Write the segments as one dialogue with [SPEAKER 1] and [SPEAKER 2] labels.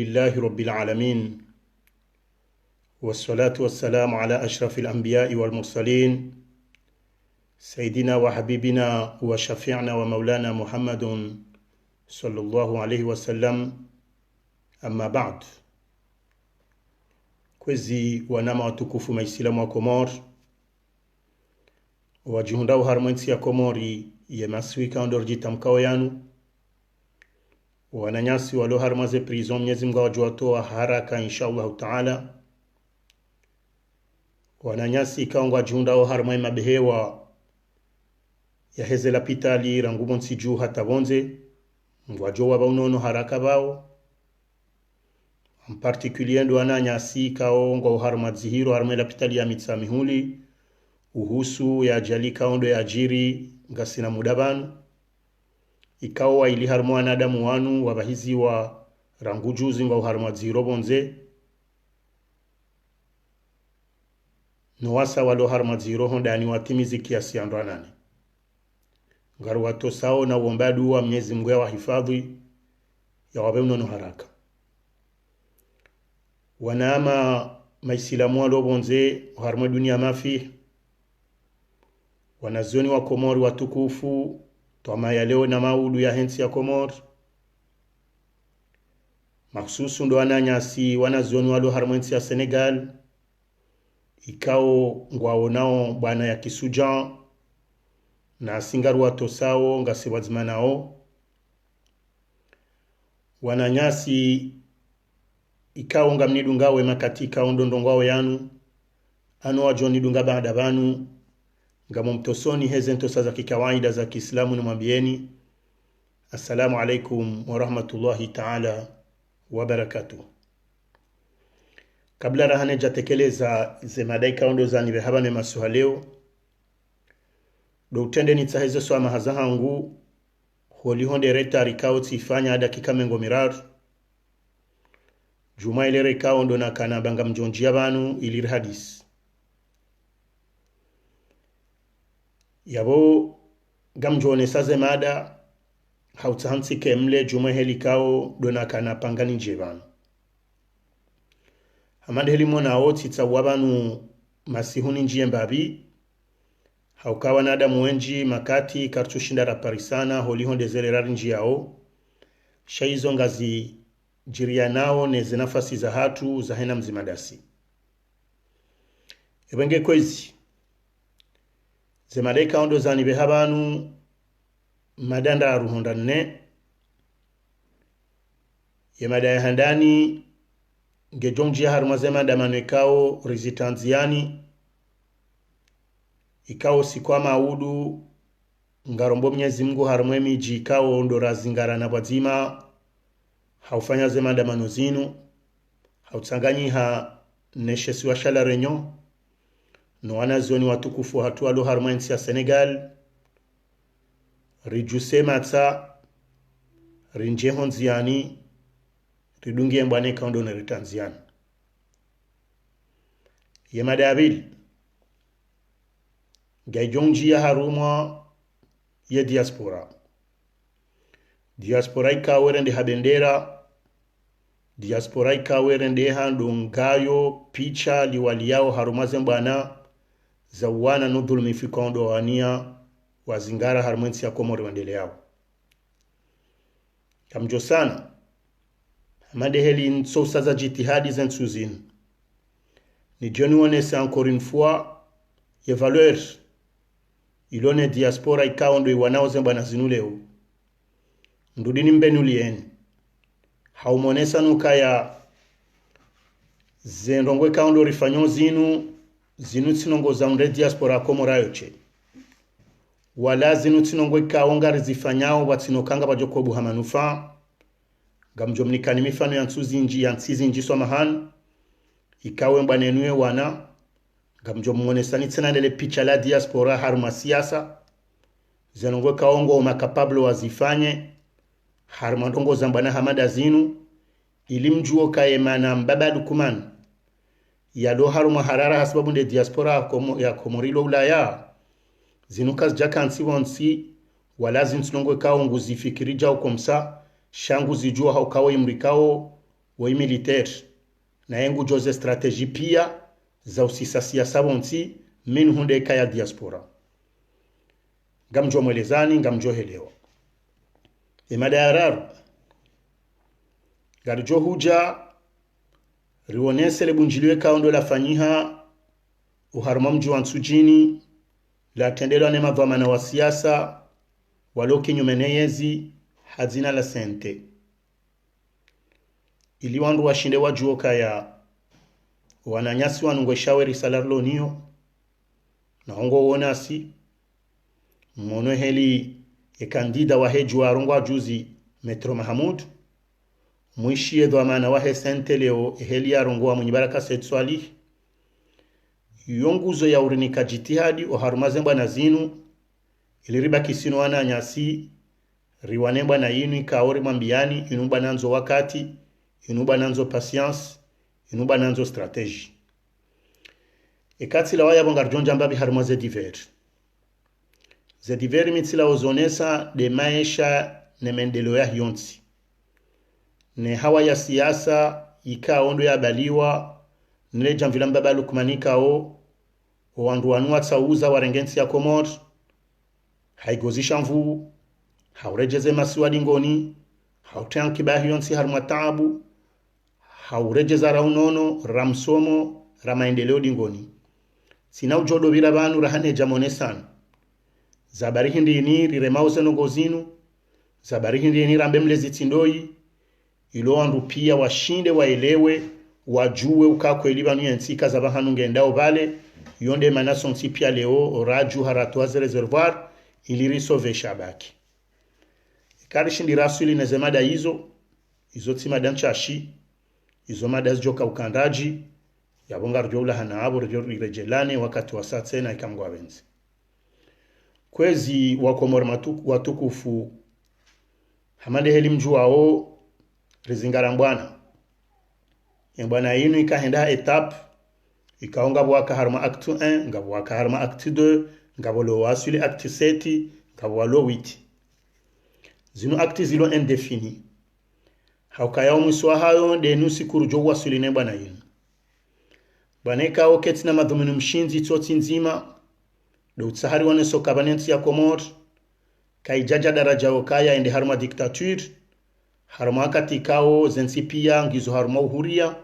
[SPEAKER 1] لله رب العالمين والصلاة والسلام على أشرف الأنبياء والمرسلين سيدنا وحبيبنا وشفيعنا ومولانا محمد صلى الله عليه وسلم. أما بعد، kwezi wanama watukufu maislamu wa Komor wajihundao harmwensi ya Komori ye maswika ondorji tamkao yanu wananyasi walo harmaze prison Mwenyezi Mungu wajwatoa haraka inshallah taala. Wananyasi kaongwa jihundao harmai mabehewa ya hezela pitali rangumo nsiju hata bonze mwajowa baunono haraka bao en particulier ndo ananyasi kaongwa harma zihiro harma la pitali ya mitsamihuli uhusu ya jali kaondo ya jiri ngasina mudabanu ikawa ili harmo anadamu wanu wabahizi wa rangujuzi ngwa harma zihiro bonze nuwasa walo harma zihiro hondani watimizi kiasi andranane ngaru wato sao na uombadu wa Mwenyezi Mungu wa hifadhi ya wabeunono haraka. Wanama maisilamu walo bonze harma dunia mafi wanazoni wa Komori watukufu toma ya leo na maudu ya hensi ya Komori maksusu ndo ananyasi wanazoni walo harma hensi ya Senegal ikao ngwao nao bwana ya Kisujan na singaru watosao ngase wazmanao wananyasi ikao ngamnidungawe makatika ondondongwao yanu ano wajonidunga baada banu ngamo mtosoni hezento za kikawaida za Kiislamu. Nimwambieni assalamu alaikum wa rahmatullahi ta'ala wa barakatuh. Kabla rahane jatekeleza zemadaika ondo za nibehabane masuhaleo do utende nitsahezo swa mahazahangu holi honde reta rikao tifanya dakika mengo mirar juma ile rikao ndo nakana banga mjonjia banu ilir hadis yabo gamjone saze mada hautsansi kemle juma helikao ndo nakana pangani njebanu hamande helimona oti tsawabanu masihuni njie mbabi haukawa nada muenji makati kartushinda raparisana holi honde zele rarinji yao shaizo ngazi jiria nao neze nafasi za hatu za hena mzimadasi ebenge kwezi zemadeka ondo zani behabanu madanda aruhonda ne yemadaya handani ngejonji harumazema damanekao rizitanziani ikao sikwa maudu ngarombo Mwenyezi Mungu harumwe miji ikao ndo razingara na wazima haufanya zema damano zinu hautsanganyi ha neshesi wa shala renyo no wanazoni watukufu hatu alo harumwe nsi ya Senegal rijuse matsa rinje honziani ridungie mbwane kaundo na ritanziani yemadabili gaijonji ya haruma ya diaspora ikawerende habendera diaspora ikawerende handongayo picha liwaliao harumaze mbana za wana nudhulu mifikondo wania wazingara harumwensi ya Komori wendele yao kamjo sana madeheli nsosa za jitihadi zensuzin ni joni wonese encore une fois ye valeur ilone diaspora ikao ndo iwanao zemba na zinuleo ndudini mbenulieni haumonesa nukaya zendongwe kao ndo rifanyo zinu tsinongo za unde diaspora Komora yoche wala zinu tsinongwe kao ngari zifanyao watsinokanga bajoko buha manufa gamjomnikani mifano ya ntsizi nji swa mahan ikawe mbanenue wana gamjomwonesani tsena lele picha la diaspora haruma siasa zenongwe kaongo makapablo wazifanye haruma ndongo zambana hamada zinu ilimjuo kaemana mbabadu kuman yalo haruma harara hasababu nde diaspora ya Komorilo ulaya zinukas jakansi wansi wala zintunongwe kaongo zifikirija ukomsa shangu zijua haukawa imrikao wa militaire na yengu joze strategie pia za usisasiya sabonti min hunde kaya diaspora ngamjo mwelezani ngamjo helewa imada yararu garjo huja rionese lebunjiliwe kaondo la fanyiha uharuma mji wa Nsujini la tendelo ne mavamana wa siasa waloki nyumeneyezi hazina la sente ili wandu washinde wajuo kaya wananyasi wanungwe shaweri salarlo niyo na hongo wonasi mmono heli kandida wa heju wa rongo juzi Metro Mahamud muishie dhamana wa sente leo heli ya rongo wa mwenyebaraka setswali yonguzo ya urinika jitihadi oharumazemba na zinu iliriba kisino wana nyasi riwanemba na yinu ikaori mambiani inuba nanzo wakati inuba nanzo patience inuba nanzo strategie ekati la waya bongar jonja mbabi harumaze diver ze diver mitila ozonesa de maisha ne mendelo ya yonsi ne hawa ya siasa ikaondo ya baliwa nile jamvila mbaba lukmanika o wandu wanua tsauza warengensi ya Komor haigozisha mvu haurejeze masiwa dingoni hautean kibahi yonsi haruma taabu haurejeza raunono ramsomo ramaendeleo dingoni sina ujodo bila banu rahane jamone sana zabari hindi ni riremauze nongozinu zabari hindi ni rambemlezi tindoi ilo wandu pia washinde waelewe wajue ukako elibanu yensika zabahanu ngendao vale yonde manason tipia leo raju haratoaze reservoir ilirisove shabaki karishi rasuli nezemada hizo tima danchashi hizo mada zijoka ukandaji yabonga rjoula hana abo rejelane wakati wa saa tena ikamgwa wenzi kwezi wakomor watukufu hamande heli mjuao rizingara mbwana mbwana yinu ikahenda etape ikaonga bwaka harma acte 1 ngabwaka harma acte 2 ngabolo wasuli acte 7 ngabwalo 8 zino acte zilo indefini haukaya mwiswa hayo de nusikuru jo wasuli ne bwana yinu baneka oketi na madhumuni mshinzi tsoti nzima do tsahari wane soka banenti ya Komor kaijaja daraja okaya ende harma dictature harma katikao zensipia ngizo harma uhuria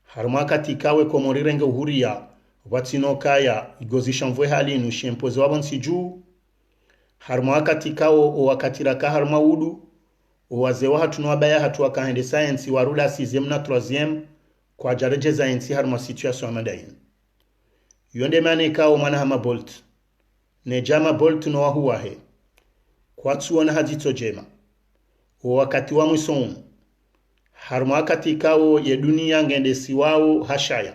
[SPEAKER 1] harma katikawe Komorirenge uhuria watino kaya igozisha mvwe hali nushempoze wabonsi juu harma katikao o wakatiraka harma udu o wazewa hatuno wabaya hatu wakahende science warula 6e na 3e kwa jareje za ensi harma situation amadain yonde mane kao mana hama bolt ne jama bolt no wahuwa he kwa tsuona hadito jema o wakati wa mwisonu harma wakati kao ye dunia ngende siwao hashaya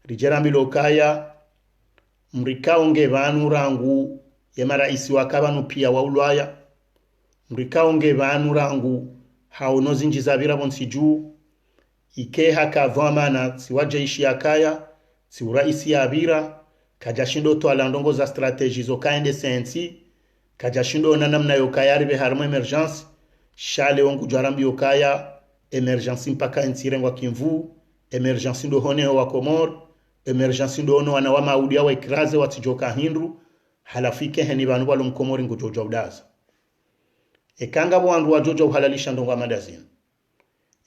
[SPEAKER 1] rijerambi lokaya mrikao nge vanu rangu ye maraisi wakabanu pia wa ulwaya mrikao nge vanu rangu hauno zinji zabira bonsi juu ike haka vamana siwaje ishi yakaya si uraisi ya abira kajashindo to alandongo za strategie zo kaende sensi kajashindo na namna yokaya ribe harma emergence shale ongu jarambi yokaya emergence mpaka nsirengwa kimvu emergence ndo hone wa Komor emergence ndo ono wana wa maudi wa ikraze watijoka hindru halafike heni banu balo mkomori ngujojo udaza ekanga bwandu wajojo uhalalisha ndongo amadazini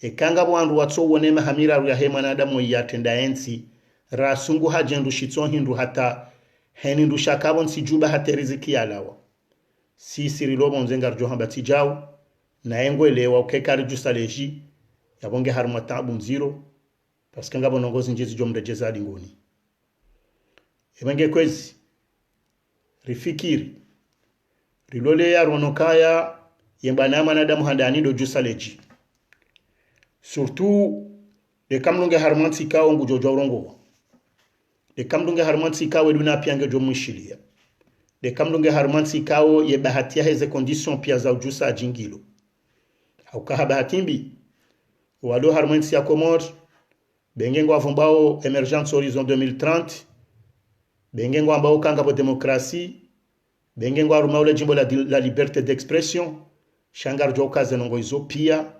[SPEAKER 1] ekanga bwandu watso wonema hamira ya hema na adamu yatenda ensi rasungu hajendu shitso hindu hata heni ndu shakabon sijuba hata riziki alawa sisi rilobo mzengar johamba tijau na engo elewa ukekari jusaleji yabonge haruma tabu nziro paske ngabo nongozi njezi jomrejeza dingoni ebenge kwezi rifikiri rilole ya ronokaya yembana manadamu handani do jusaleji surtout de kamlunge harmanti kao ngujojo rongo de kamlunge harmanti kao eduna piange jo mushilia de kamlunge harmanti kao ye bahatia heze condition pia za ujusa jingilo au kahabatimbi walo harmanti ya Komor bengengo avumbao emergence horizon 2030 bengengo ambao kanga bo demokrasi bengengo arumaule jimbo la liberté d'expression shangar joka zenongo izo pia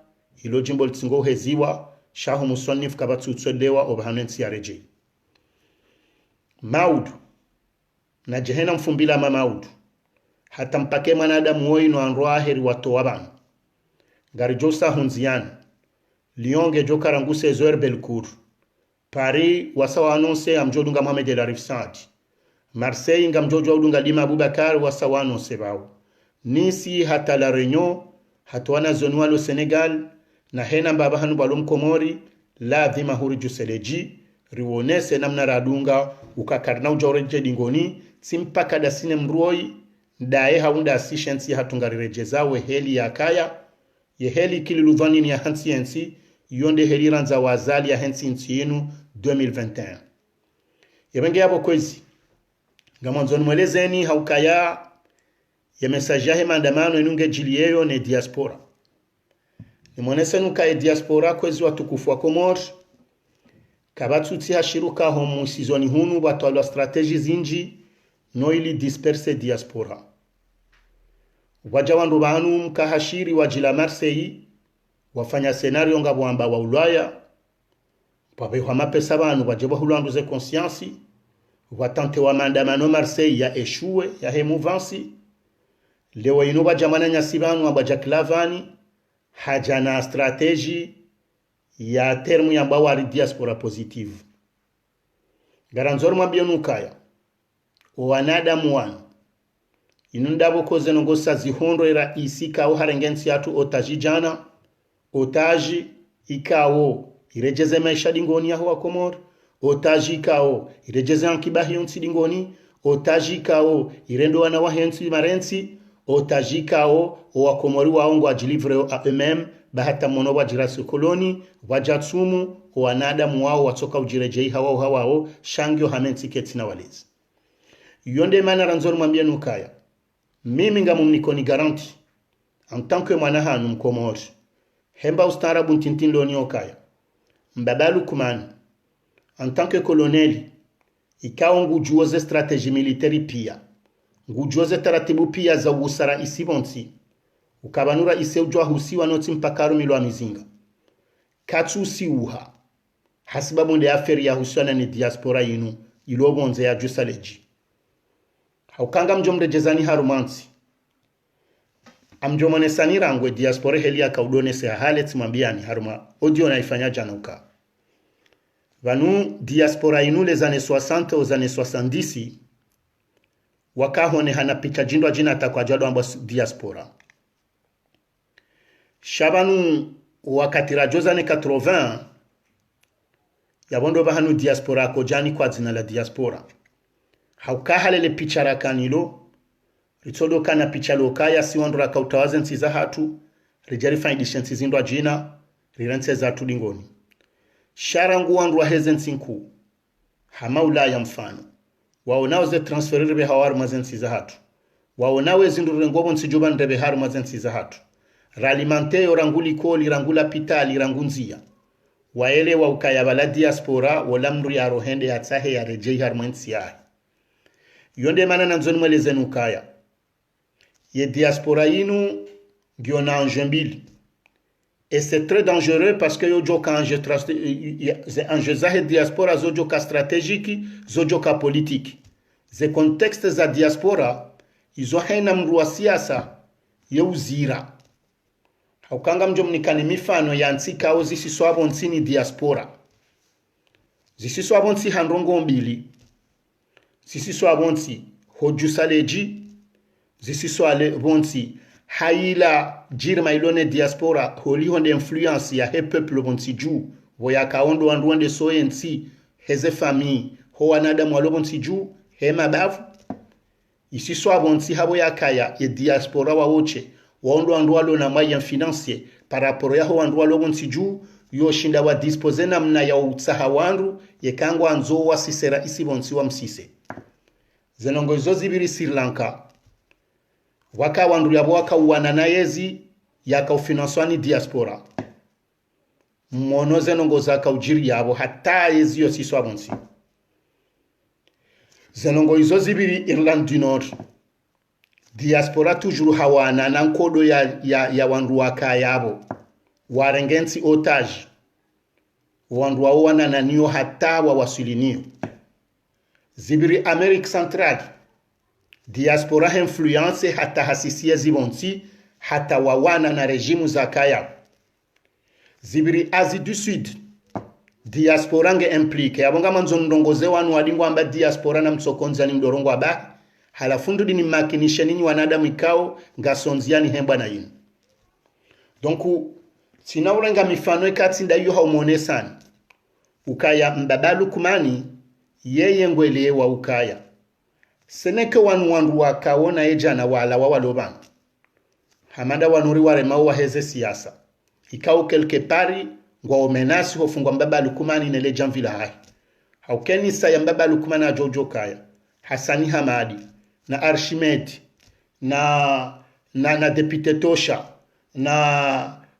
[SPEAKER 1] ilo jimbo litsingo heziwa shahu musonif kabatsutsolewa obahanensi ya reje maudu na jehena mfumbila maudu hata mpake mwanadamu woino anroa heri watu wabanu ngari josa hunzian lionge jo karanguse zoer belcourt Paris wasawa annonce amjodunga Mohamed El Arif Saad Marseille ngamjojo udunga Lima Abubakar wasawa annonce bao Nisi hata La Réunion hatwana zonwalo Senegal na hena mbaba hanu balum Komori la dhima huri juseleji riwonese namna radunga ukakarna ujoreje dingoni simpaka dasine mruoi ndae haunda asishensi hatungarirejezawe heli ya kaya ye heli kililudhani ni ya hansi yensi yonde heli ranza wazali ya hansi yensi yenu 2021 yabenge yabo kwezi ngamonzoni mwelezeni haukaya ya mesajahe maandamano inunge jilieyo ne diaspora ni mwonesenu ka diaspora kwezi watukufu wa Komor kabatsuti hashiruka homu sizoni hunu batwalwa strategi zinji no ili disperse diaspora waja wandu banu mkahashiri wajila Marseille wafanya senario ngabwamba wa Ulaya pabeho mapesa banu wajeba hulanduze conscience watante wa maandamano Marseille ya eshue ya hemuvansi leo ino bajamana nyasibanu abaja klavani hajana strategy ya termu ya mbawari diaspora positive garanzor mabionukaya wanadamu wanu inundabo koze nongosa zihondo era isika au harengensi yatu otaji jana otaji ikao irejeze maisha dingoni ya huwa Komor otaji ikao irejeze ankibahi yonsi dingoni otaji ikao irendo wana wahensi marensi otaji ikao wa Komori waongo ajilivre a eux-mêmes bahata mono wajirasi koloni wajatsumu wanadamu wao watoka ujirejei hawao shangyo hamensi ketina walezi yonde mana ranzor mwambia nukaya mimi ngamu nikoni garanti en tant que mwanahanu mkomori hemba ustarabu ntintindo ni okaya mbabalu kumani en tant que coloneli ikao ngujuoze strategie militari pia ngujuoze taratibu pia za usara isibonsi ukabanura iseujwa husiwa noti mpakaru milwa mizinga katsu siuha hasibabu nde aferi ya husiwana ni diaspora yinu ilobonze ya jusaleji haukanga mjomrejezani harumansi amjomonesani rangwe diaspora heli ya kaudone se hale timambiani haruma audio na ifanya januka vanu diaspora inu les années 60 aux années 70 wakahone hana picha jindwa jina takwa jado amba diaspora shabanu wakati rajozane 80 yabondo bahanu diaspora kojani kwa zina la diaspora haukahalele picha rakanilo ritodo kana picha lokaya siwandura kautawaze nsiza hatu rijari faidishen sizindwa jina rirense za hatu dingoni sharangu wandura hezen sinku hamaula ya mfano waonao ze transferirbe hawaru mazen siza hatu waonawe zindurure ngobo nsijuba ndebe haru mazen siza hatu ralimanteo ranguli koli rangula pitali rangunzia waele wa ukayabala diaspora walamru ya rohende ya tsahe ya rejei harmansi yahe yonde mana nanzoni mweleze nukaya ye diaspora yinu giona enjembili et c'est très dangereux parce que yojo ka anje zahe diaspora zojo ka strategiki zojo ka politiki ze contexte za diaspora izo haina mruwa siasa ye uzira haukanga mjomnikani mifano ya ntsika au zisi swabo nsini diaspora zisi swabo nsi handrongo mbili zisi swabo nsi hojusaleji zisi swabo nsi haila jirma ilone diaspora holi honde influence ya he peuple bonsi juu voya kaondo wanduande soye nsi heze famille ho wanadamu walobo nsi juu he mabavu isi swabo nsi habo ya kaya ye diaspora waoche waondo wandualo na maya financier par rapport ya ho wandualo bonsi juu yo shinda wa dispose namna ya utsaha wandu ye kangwa anzo wa sisera isi bonsi wa msise zenongo izo zibiri Sri Lanka waka wandu yabo waka uwana na yezi yaka ufinanswani diaspora mmono zenongo zaka ujiri yabo hata yezi yo siso abonsi zenongo izo zibiri Irland du Nord diaspora toujours hawana na nkodo ya wandu waka yabo warengensi otage wandu wao wanananiyo hata wawasilinio zibiri Amerika Central diaspora influence hata hasisia zibonti hata wawana na rejimu za kaya zibiri Asie du Sud diaspora nge implique abonga manzo ndongoze wanu wadingwa amba diaspora na msokonza ni mdorongo aba halafundu ni makinisha ninyi wanadamu ikao ngasonziani hembwa na yinu donc sinaurenga mifano ikati ndayo haumone sana ukaya mbabalu kumani yeye ngwelewa ukaya seneke wandu wakaona ejana wala wawalobana hamanda wanuri waremao waheze siasa ikao kelke pari ngwa omenasi hofungwa mbabalu kumani nele jamvila hai haukeni saya mbabalu kumani ajojo kaya Hasani Hamadi na Archimede na depute Tosha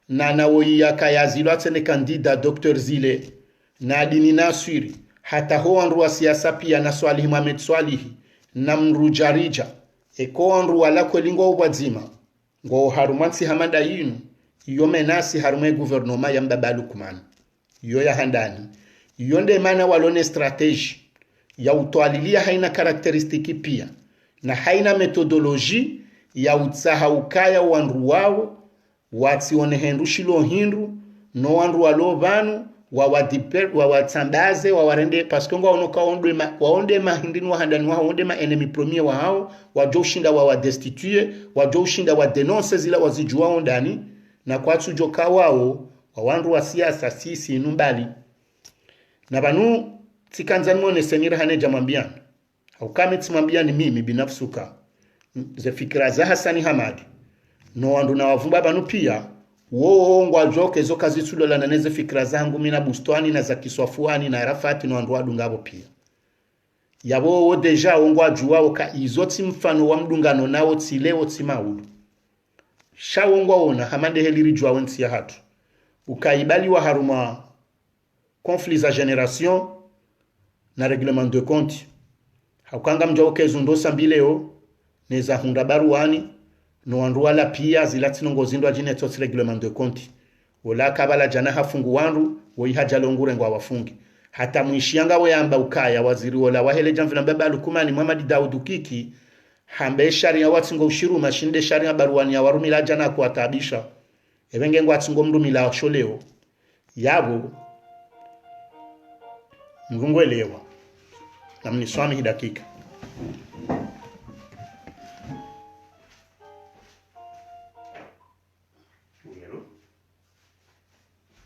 [SPEAKER 1] na woya kaya zilo atene kandida Dr. Zile na Adini Naswiri hata ho anru wa siasa pia na Swalihi Mohamed Swalihi na Mrujarija eko anru wala kwelingo ubadzima ngo harumansi hamada yinu iyo menasi harume guvernoma ya mbabalu kumani iyo ya handani iyo nde mana walone strategy ya utoalilia haina karakteristiki pia na haina metodoloji ya utsaha ukaya wandu wao watione hendu shilo hindu no wandu walo vanu wawatambaze wawarende paske ngo onoka waonde mahindini wahandani waonde ma enemy premier wa hao wajoshinda wadestitue wajoshinda wadenonce zila wazijua ndani na kwatu joka wao wandu wa siasa sisi numbali na banu tikanzani mwone senira haneja mwambiana haukame timwambiani mimi binafsuka ze fikira za Hasani Hamadi no wandu na wavumba banu pia wo ngwa joke zo kazi tulola na neze fikira zangu mina bustwani na za Kiswafuani na Arafati no wandu wadungabo pia yabo deja ngwa juwao ka izoti mfano wa mdungano nao tileo timaudu shawo ngwa ona hamande heliri juwa wensi ya hatu ukaibali wa haruma conflits za generation na reglement de compte haukanga mjoke zundosa mbileo neza hunda baruani no wandu wala pia zilatino ngozindo ajine toti reglement de compte wala kabala jana hafungu wandu woihaja longure ngwa wafungi hata muishianga weyamba ukaya waziri wala wahele jamvila mbabalu kumani Muhammad Daudu Kiki hambe sharia watingo ushiru mashinde sharia baruani ya warumila jana kuatabisha ebenge ngwa tingo mrumila sholeo yabo ngungwelewa na mniswami hii dakika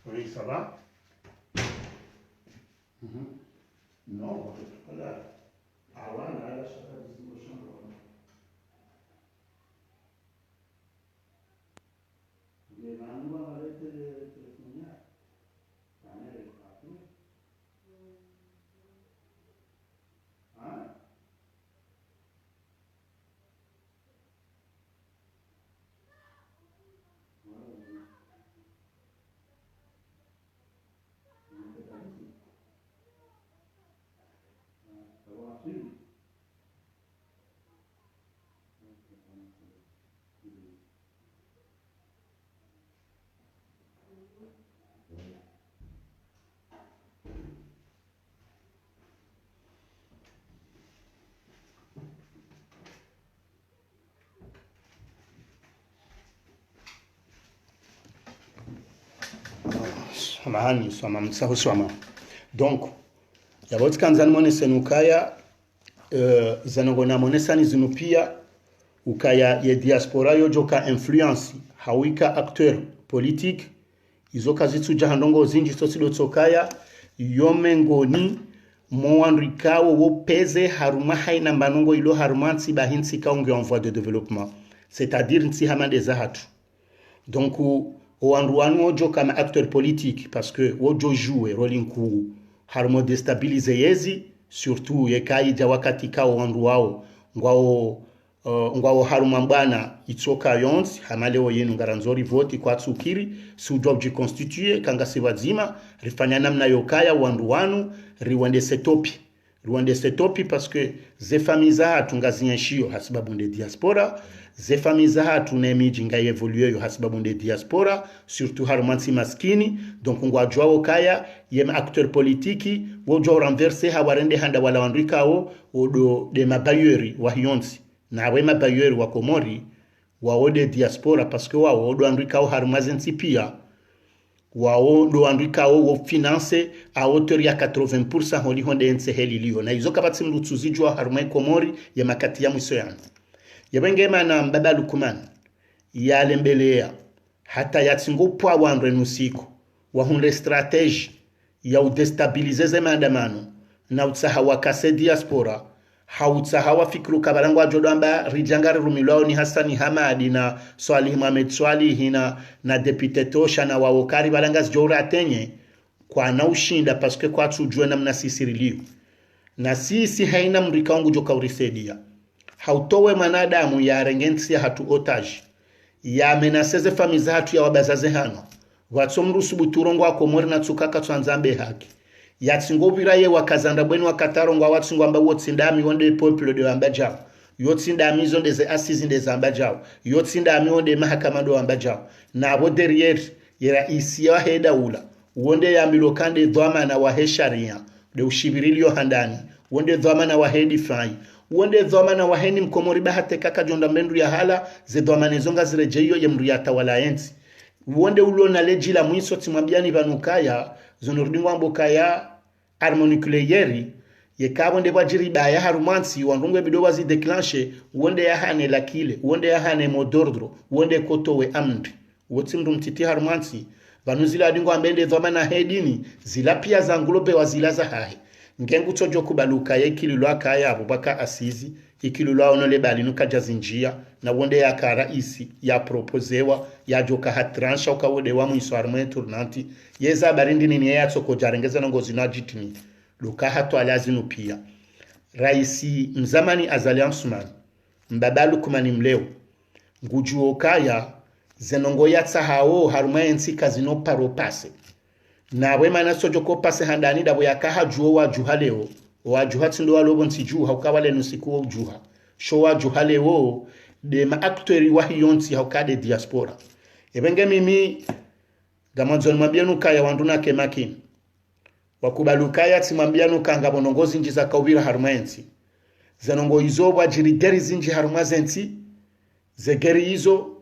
[SPEAKER 1] oui ça va non voilà awana la shaka discussion de manuwa alete telefonia panel papi samahani sama msaho sama donc yaboti kanzani mone senukaya zanongona mone sani zinupia ukaya ye diaspora yojoka influence hawika acteur politique izoka zituja handongo zinji sosido tsokaya yomengoni moandrikao wopeze haruma haina mbanongo ilo harumansi bahinsi kaunge en voie de développement c'est-à-dire nsi hamande zahatu donc oandruanu ojo kama acteur politique parce que ojo joue role nku harmo destabilize yezi surtout yekaija wakati kao oandruao ngwao haruma mbana itsoka yonsi hamaleo yenu ngaranzori voti kwa tsukiri su job ji constituer kanga sivazima rifanya namna yokaya oandruanu riwende setopi parce que ze famiza tungazinyashio hasibabu nde diaspora ze famille hatu na miji nga evolue yo hasibabu nde diaspora surtout harumansi maskini donc ngwajwa okaya yema acteur politiki wojo renverser hawarende handa wala wandikao odo de mabayeri wa hionsi na we mabayeri wa Komori wa de diaspora parce que wa odo andikao harumazensi pia wao ndo andikao wo finance a hauteur ya 80% holi honde ense helilio na izo kabati mrutuzijwa harumai Komori ya makati ya mwiso yana yabengema na mbaba Lukuman yale mbelea hata yatsingopwa wandre nusiku wahunde strategie ya udestabilize maandamano na utsahawa kase diaspora hautsahawa fikru kabalangu ajodamba rijangari rumilwao ni Hasani Hamadi na Swalih Mohamed Swalih na depute Tosha na wawokari balanga zijora atenye kwa na ushinda paske kwa tujue na mnasisilio na sisi haina mrika wangu joka urisedia hautowe manadamu ya rengensi ya hatu otaji ya menaseze famiza hatu ya wabazaze hano watsomrusu buturongo wa Komori na tsukaka tsanzambe haki ya tsingobira ye wakazanda bwenu wakatarongo wa watsingo amba wotsindami wonde peuple de ambajao yotsindami zonde ze assise de ambajao yotsindami wonde mahakama do ambajao na abo derrière yera isi ya heda ula wonde ya milokande dhama na wahesharia de ushibirilio handani wonde dhama na wahedi fai wonde dhama na waheni Mkomori bahate kaka jonda mbendu ya hala ze dhama nezonga zirejeyo ye mriata wala enzi wonde ulo na leji la mwiso timwambiani vanukaya zonordingwa mbokaya harmoniculaire ye kabonde bajiri baya harumansi wandungwe bidowa zi declenche wonde ya hane lakile wonde ya hane modordro wonde kotowe amri wotimdu mtiti harumansi vanuzila adingwa mbende dhama na hedini zila pia za ngulobe wa zila za hahe ngengu tojo kubaluka ya ikilulwa kaya Abubakar Asizi ikilulwa onole balinuka jazinjia na wonde ya karaisi ya proposewa ya joka hatransha ukawode wa mwiso armwe turnanti yeza barindi nini ya tsoko jarengeza na ngozi na jitini luka hatu alazinu pia raisi mzamani Azali Assoumani mbabalu kumani mleo ngujuo kaya zenongo ya tsahao haruma ensi kazino paropase na we mana sojo ko pase handani dabo yakaha juo wa juha leo wa juha tsindo walobo nsiju haukawale nusiku wa juha sho wa juha leo de ma actori wa hiyonsi haukade diaspora ebenge mimi gamanzoni mabianu kaya wanduna ke makini wakubalukaya tsimambianu kanga bonongozi njiza kawira harumensi zenongo izo wajiri geri zinji harumazensi zegeri hizo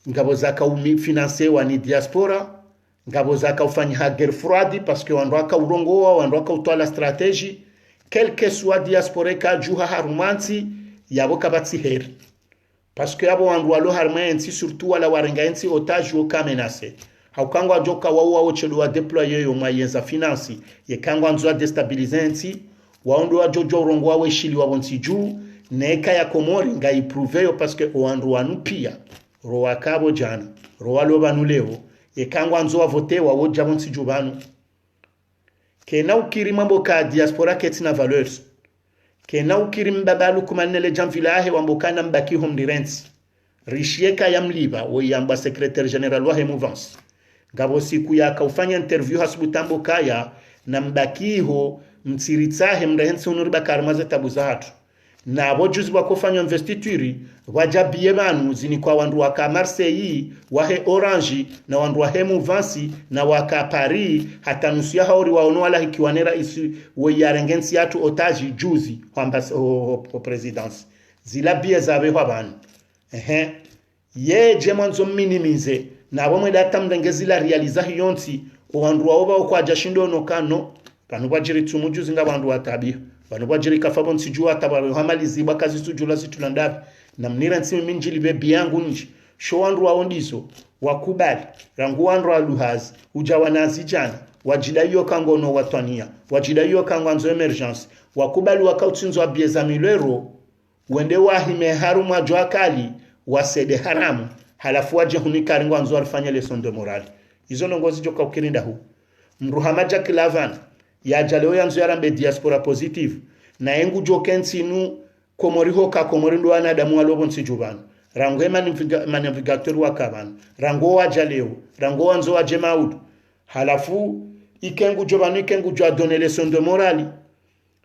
[SPEAKER 1] ngabo zaka finance wa ni diaspora ngabo zaka ufanya guerre froide parce que wandwaka urongoa wandwaka utwala strategie quelque soit diaspora ka juha harumansi yabo kabatsi heri parce que abo wandwa lo harumansi surtout wala warengaensi otage o kamenase haukangwa joka waua ochedo wa deployer yo mayenza finance ye kangwa nzwa destabilizensi waondo wa jojo urongoa we shili wa bonsi juu neka ya Komori nga iprove yo parce que oandwa nupia roa kabo jana roa loba nuleo ekangwa nzo votewa woja bonsi jubanu kena ukiri mambo ka diaspora ketina valeurs kena ukiri mbabalu kumanele jamvilahe wambokana mbaki homdirensi rishieka ya mliba wo yamba secrétaire général wa Mouvance ngabo siku yaka ufanya interview hasubutambo kaya na mbakiho mtsiritsahe mrehensi unuriba karmaze tabuza hatu na abo juzi wakofanya investituri wajabie banu zini kwa wandu waka Marseille wahe Orange na wandu wahe Mouvance na waka Paris hata nusu ya hauri waono wala hikiwanera isi weyarengensi yatu otaji juzi o presidence zila bie zabe wabanu ye jemanzo minimize na wamwe data mdengezi la realiza hiyonsi wandu waoba kwa jashindo nokano kanu bajiri tumujuzi nga wandu watabia bano bajiri kafabo nsijua tabaro hamalizi bakazi sujula situlandabi na mnira nsimi minjili bebi yangu nji sho wandu waondizo wakubali rangu wandu waluhazi ujawa nazi jana wajida hiyo kangono watwania wajida hiyo kanganzo emergence wakubali wakautinzo wa bieza milero wende wahime harumu ajwa kali wasede haramu halafu waje hunikari ngwanzo alifanya leson de morale izo nongozi joka ukirinda hu mruhamaja kilavan ya jaleo yanzu yarambe diaspora positive na engu jokensi nu Komori hoka Komori ndo anadamu walobo nsijubanu rango navigateur wa kabanu rango wa jaleo rango wanzo wa jemaudu halafu ikengu jobanu ikengu jwa donner leson de morale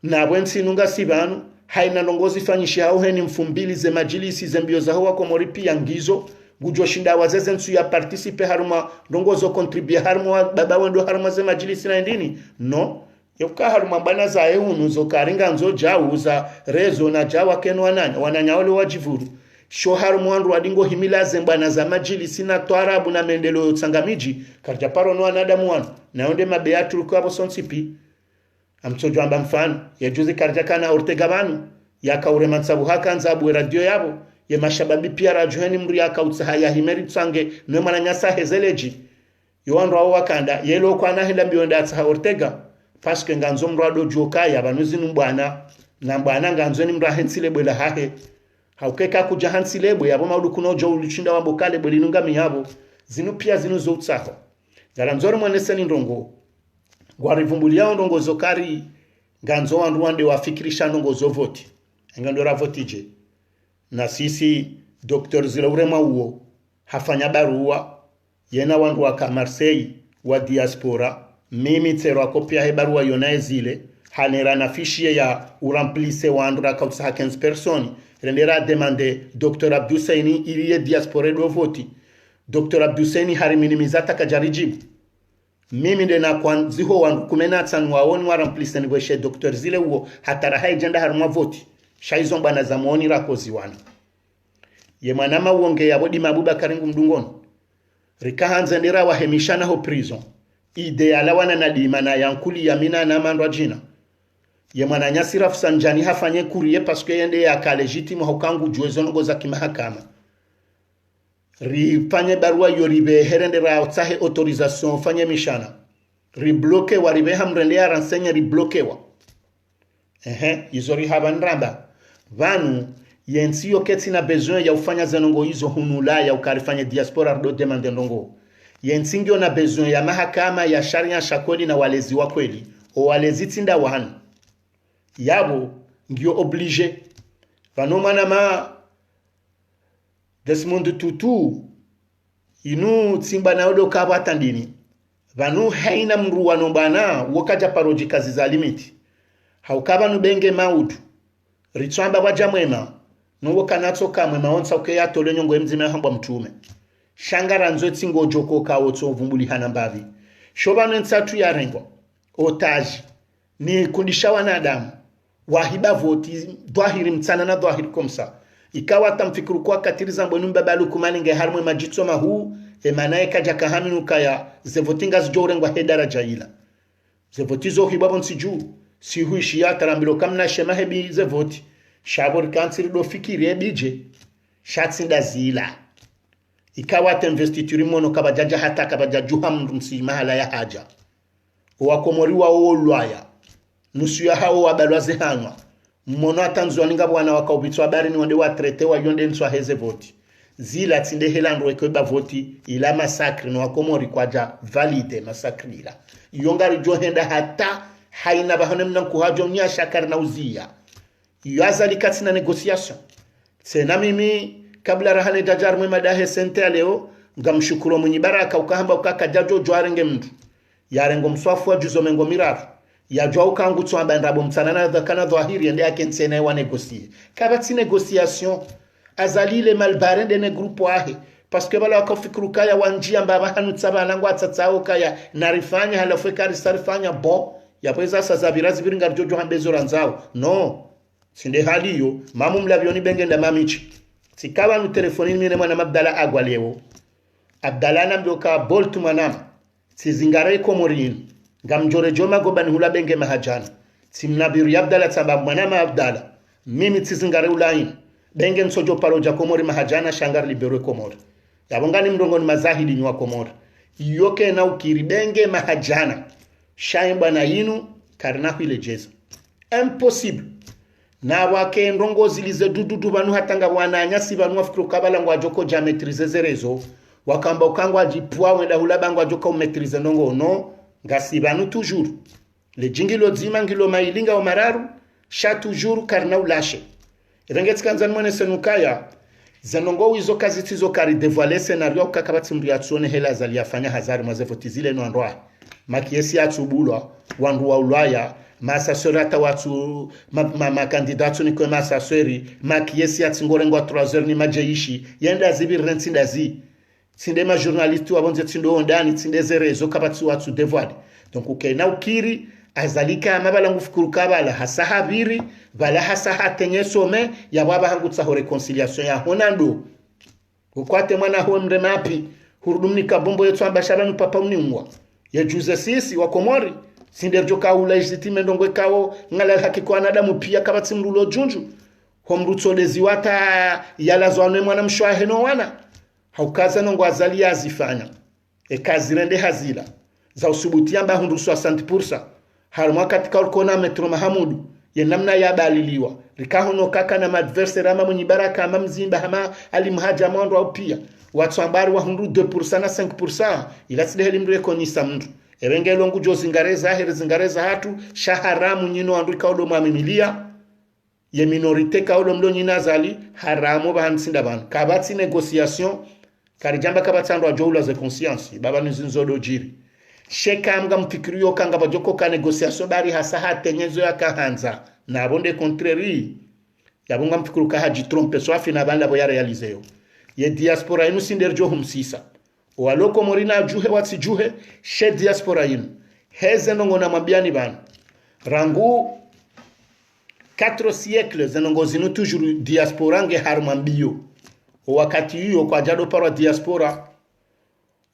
[SPEAKER 1] na bwensi nunga sibanu haina ndongozi fanyishi hao heni mfumbili ze majilisi ze mbio za hoa Komori pia ngizo gujo shinda wazeze nsu ya participe haruma ndongozo contribue haruma baba wendo haruma ze majilisi na ndini no yoka haruma bana za ehunu zo karinga nzo jau za rezo na jawa kenu wananya wale wajivuru sho haruma wandu wadingo himila zembana za majilisi na twarabu na mendelo tsangamiji karja paro no anadamu wanu na onde mabeatu kwa hapo sonsipi amtsojo amba mfano ya juzi karja kana Ortega banu ya kaure matsabu hakanza abu radio yabo ye mashababi pia rajuheni mri ya kautsa ya himeri tsange no mana nyasa hezeleji yoandro awo wakanda yelo kwa na hela mbionda tsa Ortega paske nganzo mrado joka ya banuzi numbana na mbana nganzo ni mrahensile bwela hahe haukeka kuja hansile bwe yabo maudu kuno jo ulichinda wambokale bwe linunga miyabo zinu pia zinu zo utsaho garanzoro mwaneseni ndongo gwarivumbulia ndongo zokari nganzo wandu wande wafikirisha ndongo zo voti ngando ra votije na sisi Dr. Zilaurema uo hafanya barua yena wandu wa Marseille wa diaspora mimi tsero akopia he barua yonae zile hanera na fichier ya uramplise wandu ra kautsa 15 personi rendera demande Dr. Abdusaini iliye diaspora do voti Dr. Abdusaini hariminimizata kajarijibu mimi ndena kwa ziho wandu kumena tsanu waoni waramplise ni weshe Dr. Zile uo hatara haijenda haruma voti shaizo mbana za muoni rako ziwana ye manama uonge ya bodi mabuba karingu mdungoni rikahanza ndira wahemishana ho prison ide alawana na dimana yankuli ya mina na mandwa jina ye mananyasi Rafsanjani hafanye kurie paske yende ya ka legitime hokangu juezo ngo za kimahakama rifanye barua yoribe herendera autsahe autorisation fanye mishana ribloke waribe hamrendea renseigne riblokewa izori habanramba vanu yensi yoketi na besoin ya ufanya zenongo hizo hunula ya ukarifanya diaspora do demande ndongo yensi ngio na besoin ya mahakama ya sharia shakoli na walezi wa kweli o walezi tinda wahanu yabo ngio oblige vanu manama Desmond Tutu inu tsimba na odo kabata ndini vanu haina mruwa nombana wakaja paroji kazi za limiti haukaba nubenge maudu ritsamba wajamwema nuwo kanatso kamwe maonsa ukeya tole nyongo emzime hamba mtume shangara nzo tsingo joko kawo tso vumbuli hana mbavi shoba nensatu ya rengo otaji ni kundisha wanadamu wahiba voti dhahiri mtsana na dhahiri komsa ikawa tamfikuru kwa katiriza mbonu mbabalu kumaninge harmwe majitso mahu emanaye kaja kahaminu kaya zevotinga zjorengwa hedara jaila zevotizo hibabon siju si huishi ya tarambilo kamna shema hebi zevoti shabor kansiri do fikiri ebije shatsinda zila ikawa investituri mono kabajaja hata kabajajuha msi mahala ya haja wakomori wa olwaya nusu ya hao wabalwaze hanwa mmono atanzwa ninga bwana wakaubitwa habari ni wande wa trete wa yonde nswa heze voti zila tinde helando ekeba voti ila masakri no wakomori kwaja valide masakri ila yongari johenda hata haina bahone mnanku hajo nya shakar na uzia yazali katina negotiation tena mimi kabla rahane dajar mwe madahe sente leo ngamshukuru mwenye baraka ukahamba ukakajajo jwarenge mtu yarengo mswafu wa juzo mengo mirafu ya jwa ukangu tswamba ndabo mtsanana dhakana dhahiri ende yake nsene wa negocier kabati negociation azalile malbarende ne grupo ahe parce que bala wakafikuru kaya wanjia mbaba hanu tsaba nangu atsatsao kaya narifanya halafu karisarifanya bon yapweza sasa virazi viringa jojo hambezo ranzao no sinde hali yo mamu mlavioni bengenda mamichi sikawa nu telefoni mire mwana Abdala agwa leo Abdala namdoka boltu manama sizingare Komorini ngamjore joma gobani hula benge mahajana simnabiru Abdala tsamba mwana Abdala mimi tsizingare ulaini benge nsojo paroja Komori mahajana shangar libero Komori yabongani mrongo ni mazahidi nywa Komori yoke na ukiri benge mahajana shaimba na yinu karnahu ile jeza impossible na wake ndongo zilize dududu banu hatanga wananyasi banu wafikuru kabala ngwa joko jametrize zerezo wakamba ukangwa jipwa wenda hulaba ngwa joko umetrize ndongo no ngasi banu toujours le jingilo zima ngilo mailinga o mararu sha toujours karna ulashe irengeti kanzani mwene senukaya zanongo wizo kazi tizo kari devoiler scenario kakabati mriatsone hela zali afanya hazari mazefoti zile no andwa makiesi atubulwa wandu wa Ulaya masasori watu makandidatu ni kwa masasori makiesi atingorengwa 3 heures ni majeishi yenda zibi renti ndazi tsinde ma journaliste wabonze tsindo ondani tsinde zerezo kapatsi watu devoir donc ukena ukiri azalika amabala ngufikuru kabala hasahabiri bala hasaha tenye some ya baba hangu tsaho reconciliation ya honando ukwate mwana ho mremapi hurudumni kabombo yetu ambashara nu papa unimwa ya juze sisi wa Komori sinderjo ka ula legitime ndongwe kawo ngala hakiko anadamu pia kabatsi mrulo junju homrutso leziwata yala zwane mwana mshwa heno wana haukaza nongo azali azifanya kazi rende hazila za usubuti amba hundu 60% harmwa katika ulkona metro Mahamudu ye namna ya baliliwa rikahono kaka na adversaire ama mwenye baraka ama mzimba ama alimhaja mwando au pia watu ambari wa hundu 2% na 5% ila sideheli mdu ekonisa mdu ebenge longu jo zingareza here zingareza hatu shaharamu nyino andu kaudo mamimilia ye minorite kaudo mdo nyina zali haramu bahansinda ban kabati negociation karijamba kabatando ajoula ze conscience baba nzinzodo jiri sheka mga mfikiriyo kanga bajoko ka negociation bari hasaha tenyezo ya kahanza na bonde contraire yabunga mfikiru ka haji trompe so afina banda bo ya realize ye diaspora inu sinderjo humsisa waloko morina juhe watsi juhe she diaspora inu heze nongo na mabiani bana rangu 4 siècles zenongo zinu toujours diaspora nge harmambio wakati hiyo kwa jado para diaspora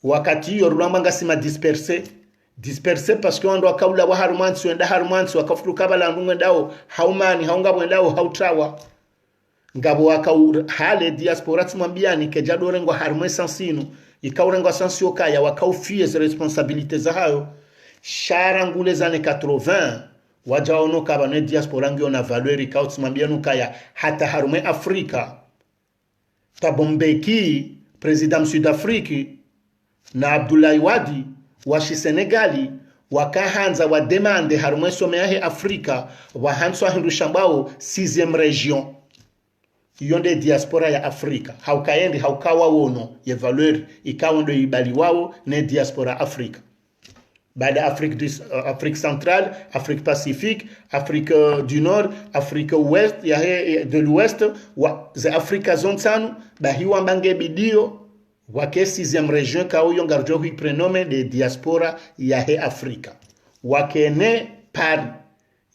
[SPEAKER 1] wakati hiyo rulamba sima disperse parce que ando akaula wa harumansi wenda harumansi wakafuru kabala ndunga ndao haumani haunga bwendao hautawa ngabo wakaura hale diaspora tumambiani ke jado rengo harumwe sansino ikaurengo sansio kaya wakaufie ze responsabilité za hayo sharangule zane 80 wajaono kabane diaspora ngio na valeur ikautumambianu kaya hata harume Afrika tabombeki president Sud-Afrique na Abdoulaye Wadi washi Senegali wakahanza wa demande harumwe someahe Afrika wahanswa hindushambao 6e region yonde diaspora ya Afrika haukaendi haukawa wono ye valeur ikawondo ibali wao ne diaspora Afrika baada Afrique centrale Afrique Pacifique Afrique du Nord Afrique ouest ya de l'ouest wa za Afrika zontanu bahiwa mbange bidio wake 6e region kao yongarjo hui prenome de diaspora ya he Afrika wakene Paris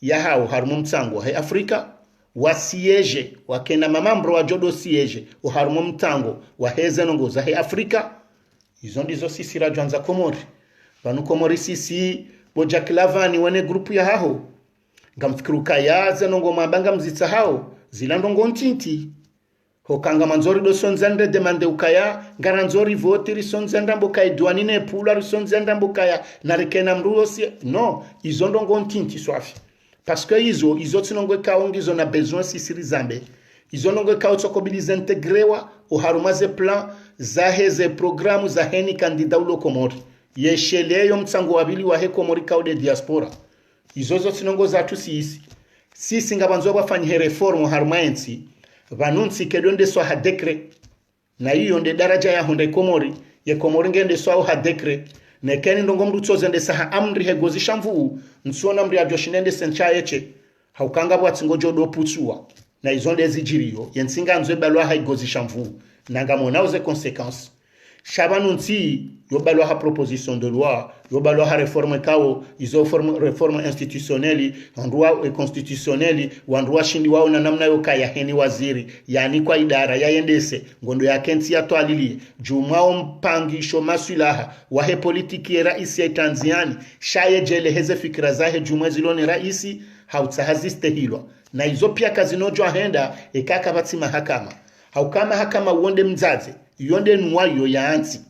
[SPEAKER 1] ya hao harumu mtango he Afrika wa siege wakena mamambro wa jodo siege uharumu mtango wa heze nongo za he Afrika izo ndizo sisi rajwanza Komori banu Komori sisi boja kilavani wane grupu ya hao ngamfikiru kaya zenongo mabanga mzitsa hao zilandongo ntinti hokanga manzori do sonzande demande ukaya ngaranzori vote ri sonzanda mbokai douanine pula ri sonzanda mbokaya narikena mruo si no izondo ngontinti swafi parce que izo tsinongwe kaongizo na besoin sisiri zambe izo nongwe kao tsokobilize integrewa o harumaze plan za heze programu za heni kandida ulo Komori yesheleyo mtsango wabili wa he Komori kaude diaspora izo tsinongo za tu sisi ngabanzo bafanye reform harumaensi vanunsi kedonde so ha dekre na hiyo nde daraja ya honde Komori ye Komori ngende so ha dekre ne keni ndongo mdu tsozende saha amri he gozi shamvu nsona amri ajoshinende sencha yeche haukanga bwa tsingojo do putsua na izonde zijiriyo yensinga nzwe balwa ha gozi shamvu nanga mona oze conséquences shabanunsi yo balwa ha proposition de loi yo balwa ha réforme kao izo réforme institutionnelle ndwa constitutionnelle wandwa shindi wao na namna yo kaya heni waziri yani kwa idara yaendese ngondo ya kenti ya toalili jumao mpangisho masulaha wa he politiki ya raisi ya Tanzania shaye jele heze fikira zahe jumwezi lone raisi hautsahaziste hilo na izo pia kazinojo ahenda ekaka bati mahakama haukama hakama uonde mzaze yonde nuwayo ya ansi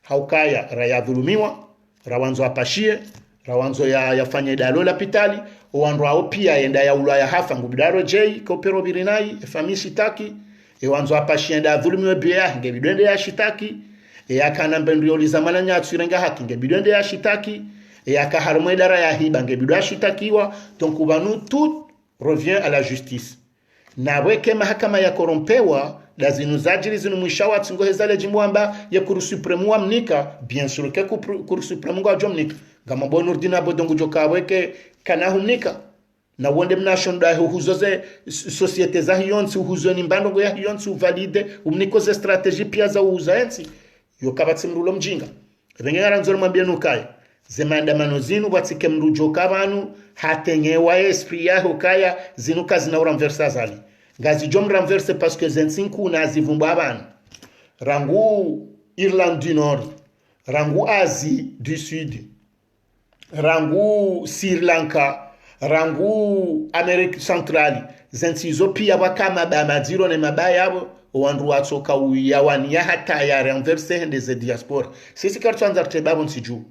[SPEAKER 1] haukaya raya dhulumiwa rawanzo apashie rawanzo ya fanye dalola pitali owanro pia enda ya ulaya hafa ngubidaro jei kopero birinai efamishi taki ewanzo apashie enda dhulumiwe bia ngebidende ya shitaki yakana mbendrioli zamana nyatsurenga haki ngebidende ya shitaki yakaharmwe dara ya hiba ngebidwa shitakiwa donc ubanu tout revient à la justice na weke mahakama ya korompewa lazinu zajiri zinu mwishawa tsingo hezale jimwamba ya kuru supremu wa mnika bien sûr ke kuru supremu wa jomnika gama bonurdina bodongu joka weke kana humnika na wonde mnashon da huzoze societe za hiyonsi huzoni mbando ya hiyonsi uvalide umniko ze strategie pia za uzaensi yo kabatsi mrulo mjinga vengera nzoro mwambie nukai ze maandamano zinu batike mrujo kabanu hatenye wa esprit yaho kaya zinu kazi na renversa zali ngazi jom renverse parce que zensinku na zivumba abantu rangu Irlande du Nord rangu Asie du Sud rangu Sri Lanka rangu Amerika Centrali zensizo pia wakama ba madiro ne mabaya yabo wandu watsoka uyawani ya hata ya renverse hende ze diaspora sisi kartwanza tebabo nsiju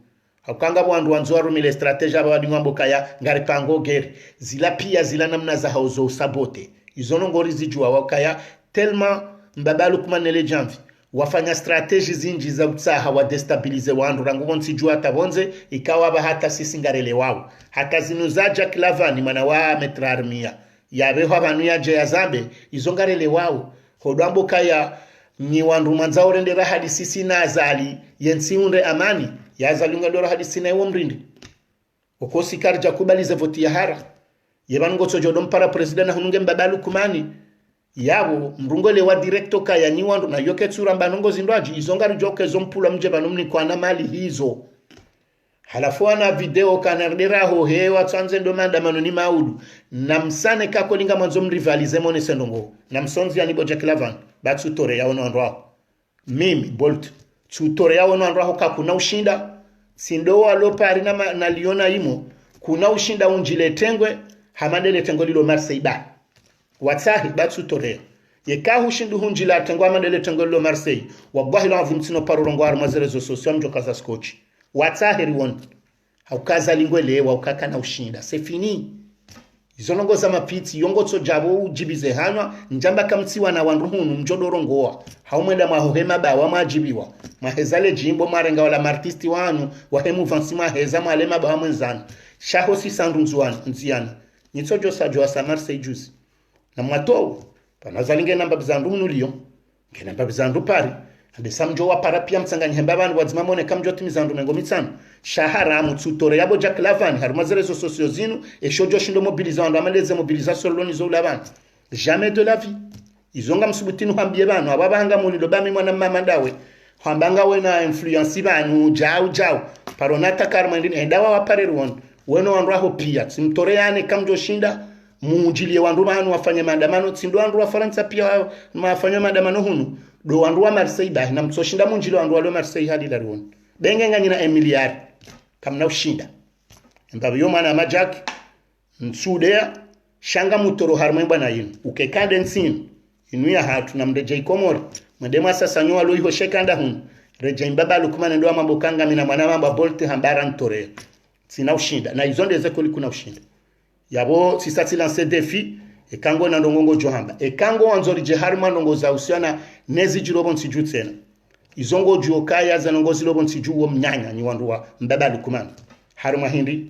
[SPEAKER 1] hakanga wandu wanzwaru mile strategia ba wadi ngomboka ya ngari pango gere zila pia zila namna za hauzo sabote izono ngori zijua wakaya tellement mbabalu kumanele jamvi wafanya strategy zinji za utsaha wa destabilize wandu rangu nsijua tabonze ikawa ba hata sisi ngarele wao hata zinuzaja Clavani mana wa metrarmia yabeho abantu yaje yazambe izo ngarele wao hodambo kaya ni wandu manzao rendera hadi sisi nazali yensiunde amani yazalunga ndoro hadi sina ewo mrindi okosi karja kubalize voti ya hara yebango tsojodom para president na hununge mbabalu kumani yabo mrungole wa directo kaya ni wandu na yoketsura mbanongo zindwaji izongari joke zompula mje banumni kwa na mali hizo halafu ana video kanardera ho hewa tsanze ndo maandamano ni maudu na msane kako linga mwanzo mrivalize mone sendongo na msonzi ya nibo Clavani batsu tore ya ono ndwa mimi bolt tutore ya ono ndwa kakuna ushinda sindo alopari na liona imo kuna ushinda unjile tengwe hamadele tengo lilo Marseille ba watsahi batsu tore yekahu shindu hunjila tengo hamadele tengo lilo Marseille wallahi la vumtino parorongo armazerezo social mjoka za scotch watsahi riwon haukaza lingwele wa ukaka na ushinda c'est fini izonongo za mapiti yongo tso jabo ujibize hanwa njamba kamtsiwa na wandu hunu mjodorongoa haumwenda mahohema ba wa majibiwa mahezale jimbo marenga wala martisti wanu wahemu vansima heza malema ba mwenzana shaho si sandu nziana nitsojo sajo asa Marseille juzi na mwato panazalinge namba bizandu nuliyo ngena bizandu pari ade samjo wa para pia mtsanganya hembabani wadzimamone kamjo timizandu mengo mitsano shahara mutsutore yabo Clavani harumazerezo socio zinu eshojo shindo mobilizando amaleze mobilisation loni zo laban jamais de la vie izonga msubutinu hambie banu ababanga mulilo bami mwana mama ndawe hambanga wena influence banu jao paronata karma ndini endawa wapareruon weno wanraho pia simtore yane kamjo shinda mujilie wandu banu wafanye maandamano tsindo wandu wa Faransa pia mafanya maandamano hunu do wandu wa Marseille ba na mtsoshinda munjili wandu wa Marseille hadi daruon benga nganyina emiliard kamna ushinda mbabu yo mana majak nsudea shanga mutoro harmwe bana yin ukekande nsin inuya hatu na mdeje ikomor mwendema sasa nyoa lo iho shekanda hun reje mbaba lukumane ndo mambo kanga mina mwana mambo bolte hambara ntore sina ushinda na izonde zekoli kuna ushinda yabo sisati lance défi e kango na ndongongo johamba e kango wanzori je harma ndongo za usiana nezi jirobo nsijutena izongo juokaya za ndongozi lobo nsijuwo mnyanya ni wandu wa mbaba lukumane harma hindi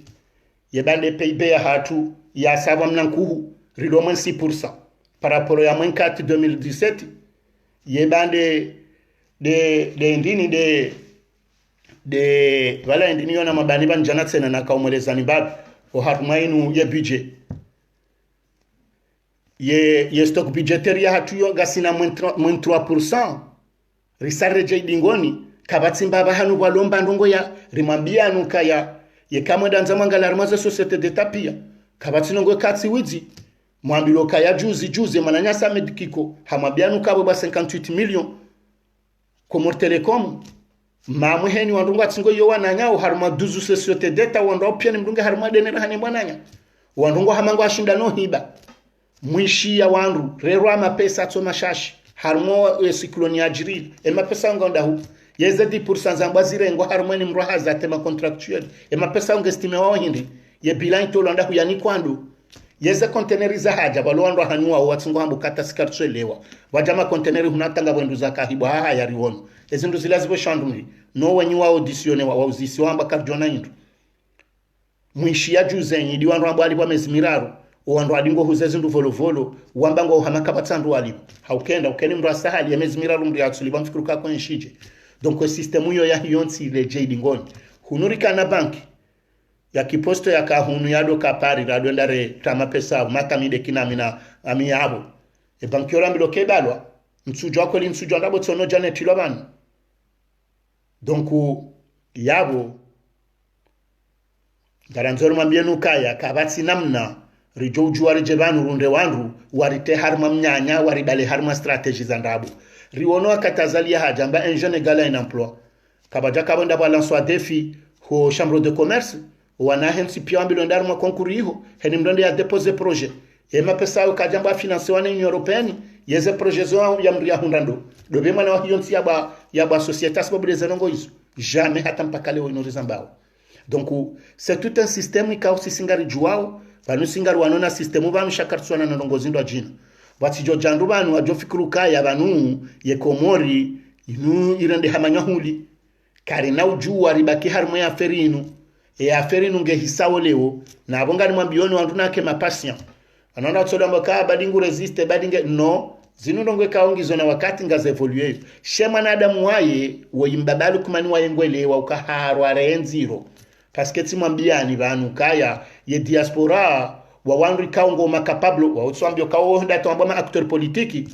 [SPEAKER 1] yebande PIB ya hatu ya saba mnankuhu rido mwen 6% par rapport ya mwen 4 2017 yebande de ndini de wala ndini yona mabani ban jana tsena na kaumweleza ni babu o harma inu ye budget ye stock budgetaire ya hatu yo gasina mwen 3% risare je dingoni kabatsi mbaba hanu walomba ndongo ya rimambia nuka ya ye kamwe danza mangala armaza societe d'etat pia kabatsi nongo katsi wizi mwambilo kaya juzi mananyasa medikiko hamabianu kabo ba 58 million Comor Telecom mamwe heni wandunga tsingo yo wananyao haruma 12 societe d'etat wando pia ni mdunga haruma denera hani mwananya wandungo hamango ashinda no hiba mwishi ya wandu rero ama pesa to mashashi harumo cyclone ya jiril mapesa ngonda hu yeze 10% za mbazire ngo harumeni mrohaza tema contractuel mapesa ngestime wao hindi ye bilan to landa huyani kwando yeze containeri za haja balwando hanua watsingo hambu kata sikartselewa wajama containeri hunatanga bwendu za kahibo ha yari wono ezindu zilazibo shandumi no wenyu wa auditione wa uzisi wamba karjona indu mwishi ya juzenyi diwandu ambo alipo mezimiraro wando adingo huzezindu volovolo wambango hamaka batsandu alipo haukenda ukeni mro asahali ya mezimiraro mri atsuliba mfikuruka kwenye shije donc système yo ya hiyonsi le jadingoni hunurika na banki ya kiposto ya kahunu yado kapari rado ndare tama pesa matamide kinamina ami yabo e bankiora mbilo kebalwa msujo wako li msujo ndabo tsono jane tilobani donc yabo garanzoro mambienu kaya kabati namna rijoju wari jebanu runde wanru warite harma mnyanya waribale harma strategie za ndabo riwono akatazalia haja mba un jeune égale un emploi kabaja kabonda bwa lancement défi ho chambre de commerce wana hensi piambilo ndarma konkuriho heni mdonde ya déposer projet e mapesa ukajamba financer wana Union Européenne yeze projet zo ya mria hundando do be mana wa yonsi ya ba société asbabu les zanongo iso jamais hata mpaka leo inorizambao donc c'est tout un système qui a aussi singari juao banu singari wanona système ba mshakartswana na ndongozi ndo ajina batijo jandu banu ajofikuru kaya banu ye Komori inu irende hamanya huli kari na ujua ribaki harmo ya ferinu e aferinu nge hisawo leo na abonga ni mambioni wandu nake mapatient anona tsoda mbaka badingu resiste badinge no zinundongwe kaongizo na wakati ngaze evolue shema na adamu waye wo imbabalu kumani waye ngwele wa ukaharwa renziro parce que timwambiani banu kaya ye diaspora wa wandu kaongo makapablo wa utswambio kawo honda tomba ma acteur politique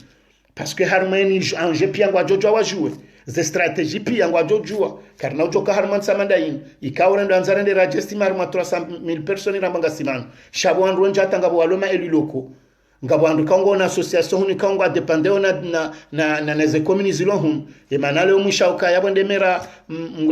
[SPEAKER 1] parce que harmoni anje pia ngwa jojo wa jouer ze stratégie pia ngwa jojo car na ujoka harman samandain ikawra ndo anzarende rajesti marma 300,000 personnes rambanga simana shabo andu njata ngabo waloma elu loko ngabo andu kaongo na association ni kaongo dependeo na ze communes lohun e manale umusha ukaya bonde mera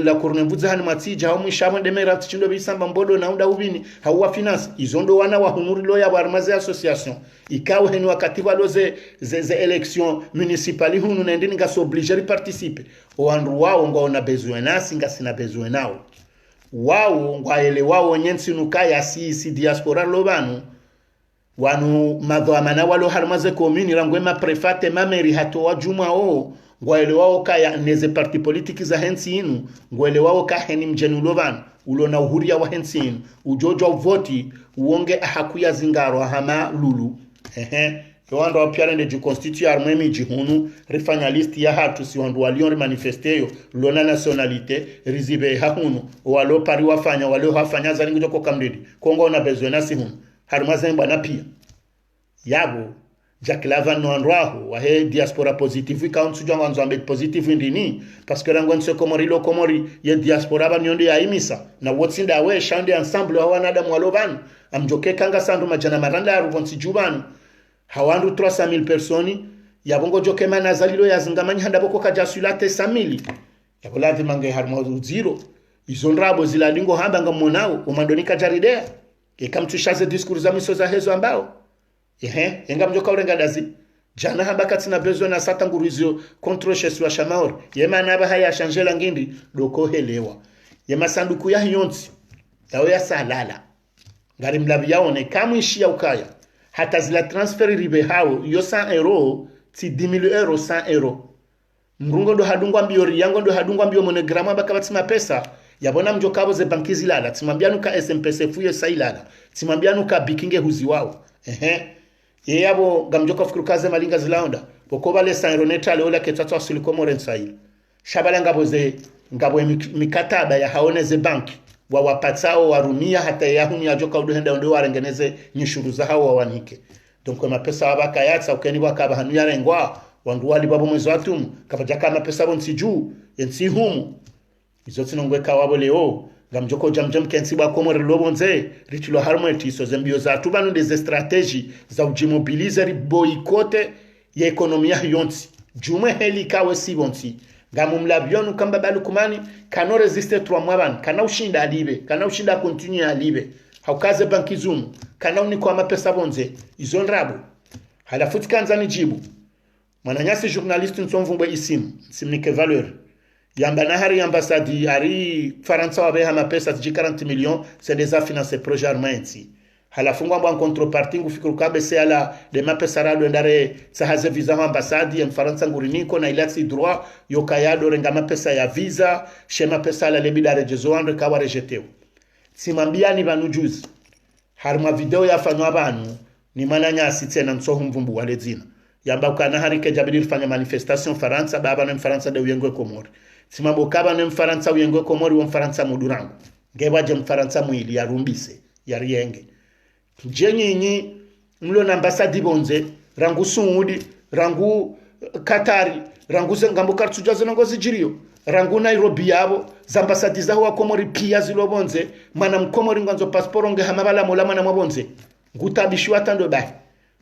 [SPEAKER 1] la kurnemvuza hani matija au musha bonde mera tichindo bisamba mbodo na unda ubini hawa finance izondo wana wa hunuri lo ya barmaze association ikawa heni wakati waloze ze election municipali hunu na ndini ngaso obligé participer o andu wao ngo na besoin nasi ngasina besoin nao wao ngwaele wao nyensi nukaya si diaspora lobanu wanu madhamana walo harmaze komini rangwe ma prefate mameri hato wajuma o ngwaele wao kaya neze parti politiki za hensi inu ngwaele wao ka heni mjenulovan ulo na uhuria wa hensi inu ujojo voti uonge hakuya zingaro hama lulu yo ando apiarende ju constitue armée mi jihunu rifanya list ya hatu si wandu walion manifesteo lona nationalité rizibe hahunu walo pari wafanya walo hafanya zalingu joko kamdidi kongo na besoin na sihunu harmazen bana pia yabo jaklava no andwaho wa he diaspora positive ikaun sujonga nzambe positive ndini parce que rango nse komori ye diaspora ba nyonde ya imisa na wotsinda we shande ensemble hawana da mwaloban amjoke kanga sandu majana maranda ya rubonsi jubanu hawandu 300,000 personi yabongo joke mana zalilo ya zingamanyi handa boko kajasulate 100,000 yabolati mange harmo zero izonrabo ziladingo hamba ngamonao umandonika jaridea ikamtushaze discours za miso za hezo ambao yenga mjoka urenga dazi jana hamba katina bezo na sata ngurizio kontrol shesu wa shamaori yema naba haya shanjela ngindi doko helewa yema sanduku ya hiyonzi yao ya salala ngari mlabi yaone kamu ishia ukaya hata zila transferi ribe hao yo 100 euro ti 10,000 euro 100 euro mrungo ndo hadungwa mbio riyango ndo hadungwa mbio monegrama baka batima pesa yabona mjokabo ze banki zilala timambianu ka SMPC fuye sailala timambianu ka bikinge huzi wao yabo gamjoka fikuru kaze malinga zilaonda bokoba le sanroneta le ola ketatu asiliko morensail shabala ngabo mikataba ya haone ze banki wa wapatao warumia hata yahuni ya joka uduhenda ndo warengeneze nyishuru za hao wawanike donc ma pesa wabaka yatsa ukeni wakaba hanu yarengwa wandu wali babo mwezo atumu kabajaka ma pesa bonsi juu yensi humu izoti nongweka wabo leo gamjoko jamjam kensi ba komore lobonze ritulo harmeti so zembio za tubanu des stratégies za ujimobiliser boykote ya ekonomia yonsi jume heli kawe sibonsi gamumlabionu kamba balukumani kano resiste 3 mois ban kana ushinda alibe kana ushinda continue alibe haukaze banki zumu kana uniko mapesa bonze izonrabo halafuti kanzani jibu mwananyasi journaliste nsomvumbwe isimu simnike valeur yamba na hari ambassadi hari Faransa wabe hama pesa tiji 40 millions c'est déjà financé projet armenti halafungwa mwa contrepartie ngufikuru kabese ala de mapesa rado ndare sahaze visa ambassadi en Faransa nguriniko na ilati droit yokayado renga mapesa ya visa shema pesa la lebida rejezo andre kawa rejeteo simambiani banujuzi harma video ya fanwa banu ni mananyasi tena nsohu mvumbu wale zina yamba ukana hari ke jabiri fanya manifestation Faransa baba na Faransa de uyengwe Komori simambo kaba na Faransa uyengwe Komori wa Faransa mudurangu ngewaje mfaransa mwili yarumbise yariyenge jenyinyi mlo na ambasadi bonze rangu Suudi rangu Katari rangu zengambo kartuja zenongozi jirio rangu Nairobi yabo zambasadi zaho wa Komori pia zilobonze mana mkomori nganzo passport nge hamabala mola mana mwabonze ngutabishwa tando bai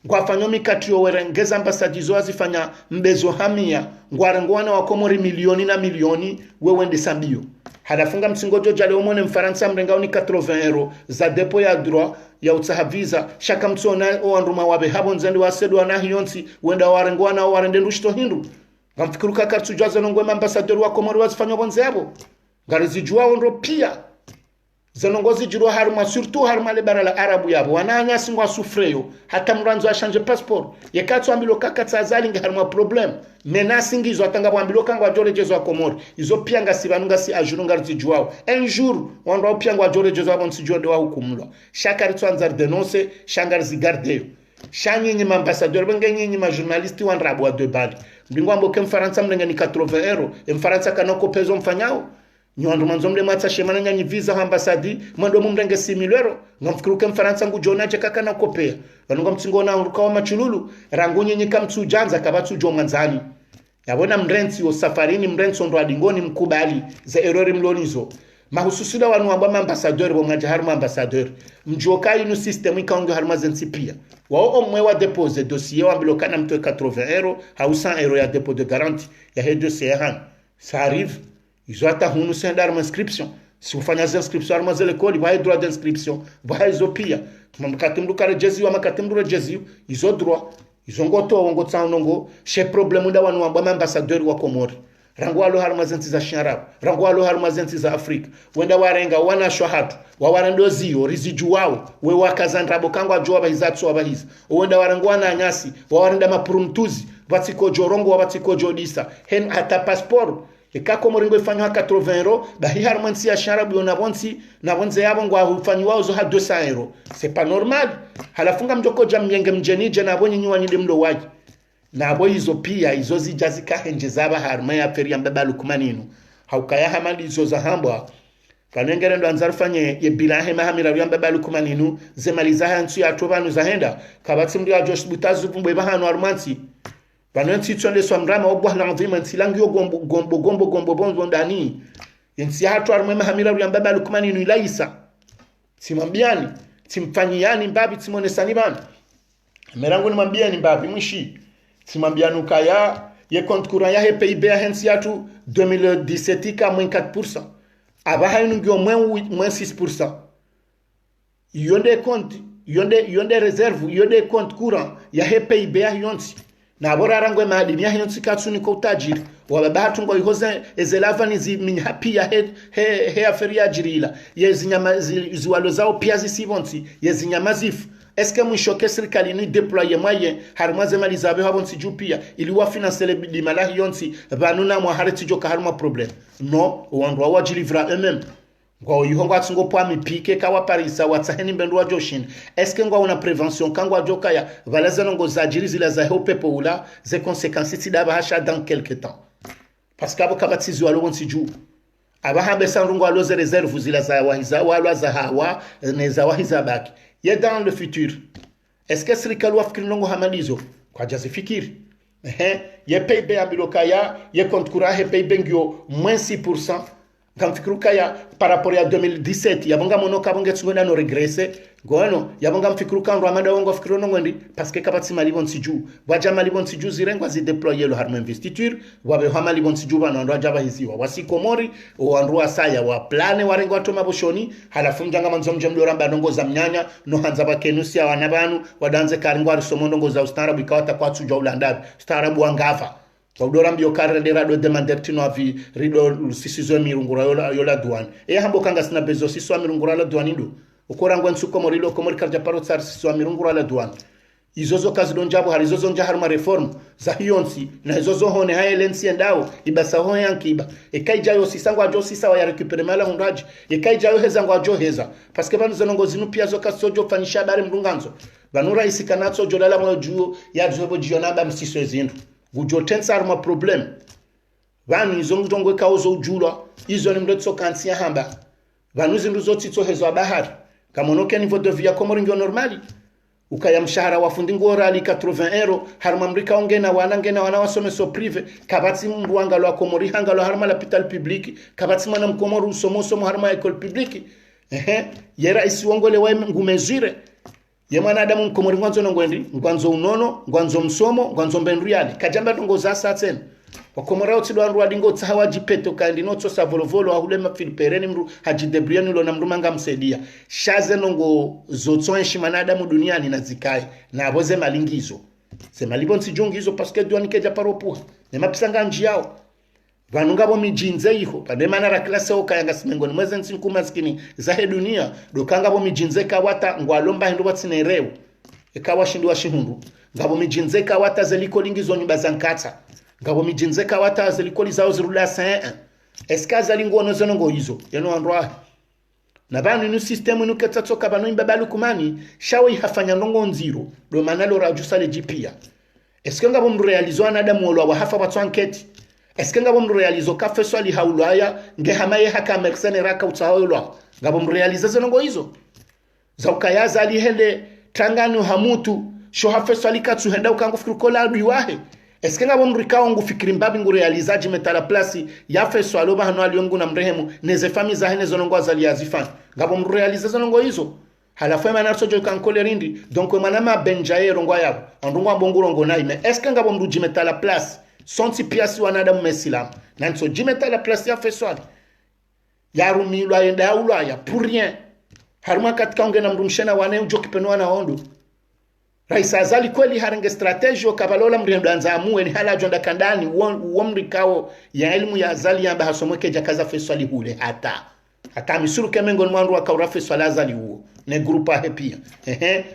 [SPEAKER 1] ngwafanyo mikati yo werengeza ambasadi zo azifanya mbezo hamia ngwarengwana wa Komori milioni na milioni wewende sambio hadafunga msingojo jale umone mfaransa mrenga ni 80 euro za depo ya droit ya utsaha visa shaka mtsona oandruma wabe habo nzende wasedu na hiyonsi wenda warengwana warende ndushito hindu ngamfikiruka kartujaza nongwe ambassadeur wa Komori wazifanya bonze yabo ngarizi jua ondro pia zenongozi jiro haruma surtout haruma le barala arabu yabo wananya singwa sufreyo hata mranzo ashanje passport yekatso ambilo kakatsa zalinga haruma problem mena singizo atanga bwambilo kangwa jorejezo wa Komori izo pia ngasibanunga si ajuru ngarizi juao un jour wandwa pia ngwa jorejezo wa bonsi jode wa hukumlo shakari twanzar denonce shangarizi gardeyo shanyi ambassadeur bengenyi ma journaliste wandrabu wa de bali mbingwa mboke mfaransa mlenga ni 80 euro mfaransa kanoko pezo mfanyao nyondo manzo mle matsa shemana nyanyi visa ambasadi mwendo mumrenge 6000 euro ngamfikiruke mfaransa ngujona je kaka na kopea vanonga mtsingona urukawa machululu rangu nyenyi kamtsujanza kabatsu jo mwanzani yabona mrenzi yo safarini mrenzi ndo adingoni mkubali za errori mlonizo mahususida wanu amba ambassadeur bo mwaje harma ambassadeur mjoka inu system ikango harma zensi pia wao omwe wa depose dossier wa bilokana mto 80 euro ha 100 euro ya dépôt de garantie ya he dossier han ça arrive ils ont ata hunu sendar uma inscription si ufanya inscription arma zele kodi vai droit d'inscription vai zopia makatimdu kare jezi wa makatimdu jezi izo droit izo ngoto wongo tsanongo she problème nda wanu amba ambassadeur wa Komori rangwalo harma zensi za sharab rangwalo harma zensi za Afrika wenda warenga wana shahatu wa warandozio rizijuwao we wakazandrabo kangwa joa bahizatso abahiza wenda warangwana nyasi wa warenda mapurumtuzi batiko jorongo wa batiko jodisa hen hata passport eka Komoringo ifanywa 80 euro bahi harma nsi ya sharab yona bonsi na bonze yabo ngwa hufanywa zo ha 200 euro c'est pas normal halafunga mjoko jamyenge mjenije na bonyi nyiwanyide mlo waji na abo hizo pia hizo zijazika henje zaba harma ya feri ya mbeba lukumaninu haukaya hamali hizo za hambwa kanengere ndo anzarfanye ye bilahe mahamira ya mbeba lukumaninu zemaliza hansu ya tobanu zahenda kabatsi mdi ya Josh Butazu mbwe bahano armansi bananti tsonde somrama obwa na mvima ntilangi yo gombo bonzo ndani yensi hatu arma mahamira ya mbeba lukumaninu ilaisa simambiani timfanyiani mbabi timonesani bana merangu ni mambiani mbabi mwishi simambianuka ya ye compte courant ya he PIB ya hensi yatu 2017 ka moins 4%. Aba hainungio moins 6%. Yonde compte yonde reserve yonde compte courant ya he PIB ya yonsi. Na abora rangwe madini ya yonsi katsuni ko tajiri. Wababa ngo ihoze ezelava ni minhapi ya he aferi ya jirila. Ye zinyama ziwalo zao pia zisibonsi ye zinyama zifu. Est-ce que mwishoke serikali ni deployer moyen haruma zemali zabe habonsi jupia ili wa financer les malahi yonsi banuna mwa hareti joka haruma problem no wandwa wa jilivra eux-mêmes ngwa yihonga tsingo pwa mipike kawa parisa watsaheni mbendo wa joshin est-ce que ngwa una prévention kangwa joka ya valaza ngo zajiri zila za ho pepo ula ze conséquences tidaba hasha dans quelque temps parce que abo kabatizi walo wonsi ju abahambe sanrungo aloze reserve zila za wahiza walo za hawa neza wahiza baki ye dans le futur est-ce que serikali wafikiri longo hamalizo kwa jazi fikiri ye PIB ya bilokaya ye compte courant he PIB ngio moins 6% kamfikiru kaya par rapport à 2017 yabonga monoka bonge tsungona no regresse gono yabonga mfikiru kan ramada wongo fikiro no ngondi parce que kapatsi mali bon siju waja mali bon siju zirengwa zi déployer le harmo investiture wabe hamali bon siju bana ndo ajaba hiziwa wasi Komori o andrua saya wa plane warengwa to maboshoni halafu mjanga manzo mjemdo ramba ndongo za mnyanya no hanza bakenusia wanabanu wadanze karingwa risomo ndongo za ustarabu ikawata kwa tsujo ulandabi ustarabu wangafa Waudora mbio kare de rado demander tino avi rido sisizo mirungura yola douane e hambo kanga sina bezo siso mirungura la douane ndo ukora ngwa nsuko morilo komori karja paro tsar siso mirungura la douane izozo kazi donjabo harizozo nja harma reform za hiyonsi na izozo hone hayelensi endao ibasa ho yankiba e kaija yo sisangwa ajo sisa wa ya récupérer mala hundaji e kaija yo heza ngwa ajo heza parce que banu zonongo zinu pia zo kasojo fanisha bare mrunganzo banura isikanatso jolala mo juo ya zobo jiona ba msiso ezindu gujotensa arma problem vani izongongwe kauzo ujula izo ni mletso kansi hamba vanuzi nduzo tito hezo bahari kama unoke niveau de vie Komoro ngio normali ukaya mshahara wa fundi ngora ali 80 euro harma mrika ongena wana wasome so prive kabati mruanga lo Komori hanga lo harma l'hôpital public kabati mwana mkomoro somo harma école publique yera isi wongole wa ngumezire ye mwana adamu mkomori ngwanzo ngwendi ngwanzo unono ngwanzo msomo ngwanzo mbenriali kajamba ndongo za saten wakomora utsidwa andu adingo tsawa jipeto kandi notso savolovolo ahule mafilipereni mru hajidebriani lo namrumanga msaidia shaze nongo zotso enshimana adamu duniani na zikai na aboze malingizo sema libon sijungizo parce que duani keja paropuha ne mapisanga njiyao vanunga bo mijinze iho pademana ra klase okayanga simengoni mweze nsinku maskini za dunia dokanga bo mijinze kawata ngwalomba hindu watsinerewo ekawa shindu washihundu ngabo mijinze kawata zeliko lingizo nyumba zankata ngabo mijinze kawata zeliko lizao zirula saint eskaza lingono zonongo hizo yano andwa na banu nu system nu ketatsoka banu imbabalu kumani shawe hafanya ndongo nziro do manalo rajusale jipia eske ngabo mrealizo na adamu olwa hafa batso enquête eske ngabo mrealizo ka feso ali haulaya nge hamaye haka mersene raka utsaolwa ngabo mrealizo zonongo hizo za ukayaza ali hele tanganu hamutu sho hafeso ali katsu henda ukangu fikiri kola biwahe eske ngabo mrikao ngu fikiri mbabi ngu realizaji metala plasi ya feso aloba hano aliongu na mrehemu neze fami za hene zonongo azali azifan ngabo mrealizo zonongo hizo halafu ema narsojo kankole rindi donc manama benjaye rongo yabo andungwa bongurongo naime eske ngabo mruji metala plasi sonti piasi wanadamu mesilam nanso jimeta la place ya feswali ya rumilwa yenda ya ulwa ya pour rien haruma katika ongena mrumshena wane ujo kipenwa na ondo raisa azali kweli harenge strategio kabalola mriendo anza amuwe ni hala jonda kandani uomrikao ya elimu ya azali yamba hasomweke jakaza feswali hule hata misuru kemengo mwandu wa kaura feswali azali huo ne grupa hepia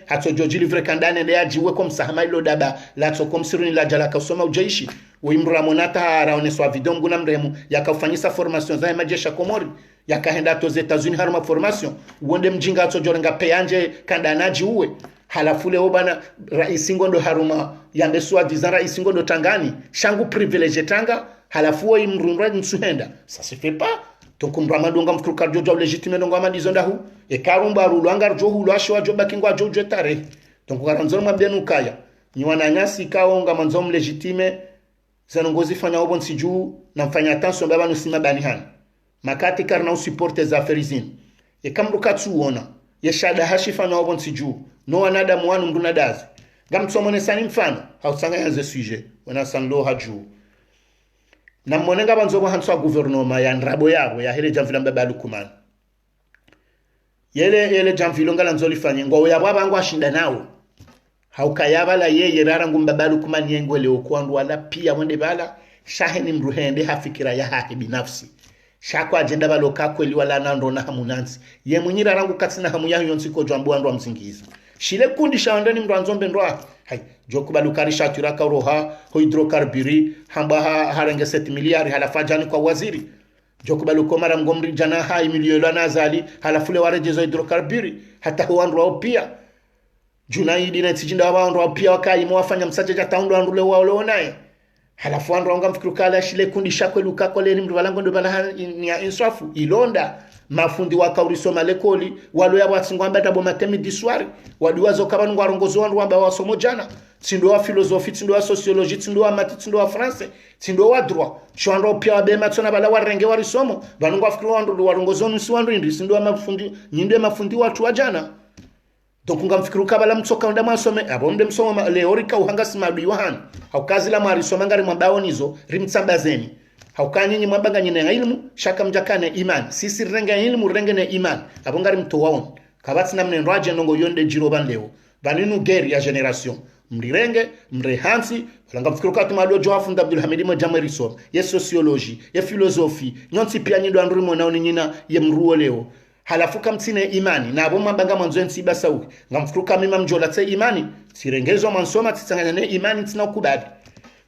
[SPEAKER 1] hato joji livre kandane de ajiwe kom sahama ilo daba la to kom siruni la jala kasoma ujaishi Wimra monata araoneswa video mguna mremu yakafanyisa formation za majesha Komori yakahenda to Etats-Unis haruma formation uonde mjinga to jorenga peyanje kandanaji uwe halafule obana rais ngondo haruma yandeswa dizara rais ngondo tangani shangu privilege tanga halafu imrunra nsuhenda ça se fait pas donc mramadonga mkruka jojo legitime ndongo amadizonda hu e karumba rulwanga johu lwashwa jobakingwa jojo tare donc garanzoro mabenu kaya nywana nyasi kaonga manzom legitime zanongozi fanya obonsi juu na mfanya attention baba nusima bani hana makati karna usiporte za ferizin e kamruka tuona ye shada hashi fanya obonsi juu no anada mwanu mduna dazi gamtsomone sani mfano hausanga yanze sujet wana sanlo haju na monenga banzobo hanswa gouvernement ya nrabo yabo ya hele jamvila mbaba lukumana yele jamvilo ngala nzoli fanye ngo yabo abangu ashinda nawo haukayaba la yeye rara ngumbabalu kumani yengwele okwandu wala pia mwende bala shaheni mruhende hafikira ya haki binafsi shako agenda baloka kweli wala nando na hamunansi ye munyira rangu katina hamu yahu yonsiko jambu andu wa mzingiza shile kundi shaondeni mru anzombe ndwa hai joku balukari shaturaka uroha hidrokarbiri hamba harenge 7 miliari halafajani kwa waziri joku balukomara mgomri jana hai miliyo nazali halafule warejezo hidrokarbiri hata huandu wao pia Junaidi na tijinda waandu pia wakai mwafanya msajaja taundu andule wao naye halafu andu anga mfikirukala shile kundi shakwe lukako leni mdu walango ndo bala ni ya inswafu ilonda mafundi wakaurisoma lekoli walo ya watsingwamba tabo matemi diswari wadiwazo kabanu warongozo wandu wamba wasomo jana tindo wa filosofi tindo wa sociologie tindo wa mati tindo wa français tindo wa droit chwando pia wabema tsona bala warenge warisomo banungu afikiru wandu warongozo nusi wandu indi tindo wa mafundi nyinde mafundi watu wa jana donc ngamfikiru kabala mtsoka ndama some abonde msoma leorika uhanga simadu yohana haukazi la mari soma ngari mwabawonizo rimtsambazeni haukanyinyi mwabanga nyine ilmu shaka mjakane iman sisi renga ilmu renge ne iman abongari mtowawon kabatsi namne nraje ndongo yonde jiroban leo baninu geri ya generation mrirenge mrehansi ngamfikiru katumado Joafund Abdul Hamid mo jameriso ye sociologie ye philosophie nyonti pia nyindo andrimo naoni nyina ye mruo leo halafu kamtine imani na abo mabanga mwanzo nsiba sauki ngamfuruka mima mjola tse imani sirengezo mansoma tsangana ne imani tsina kubadi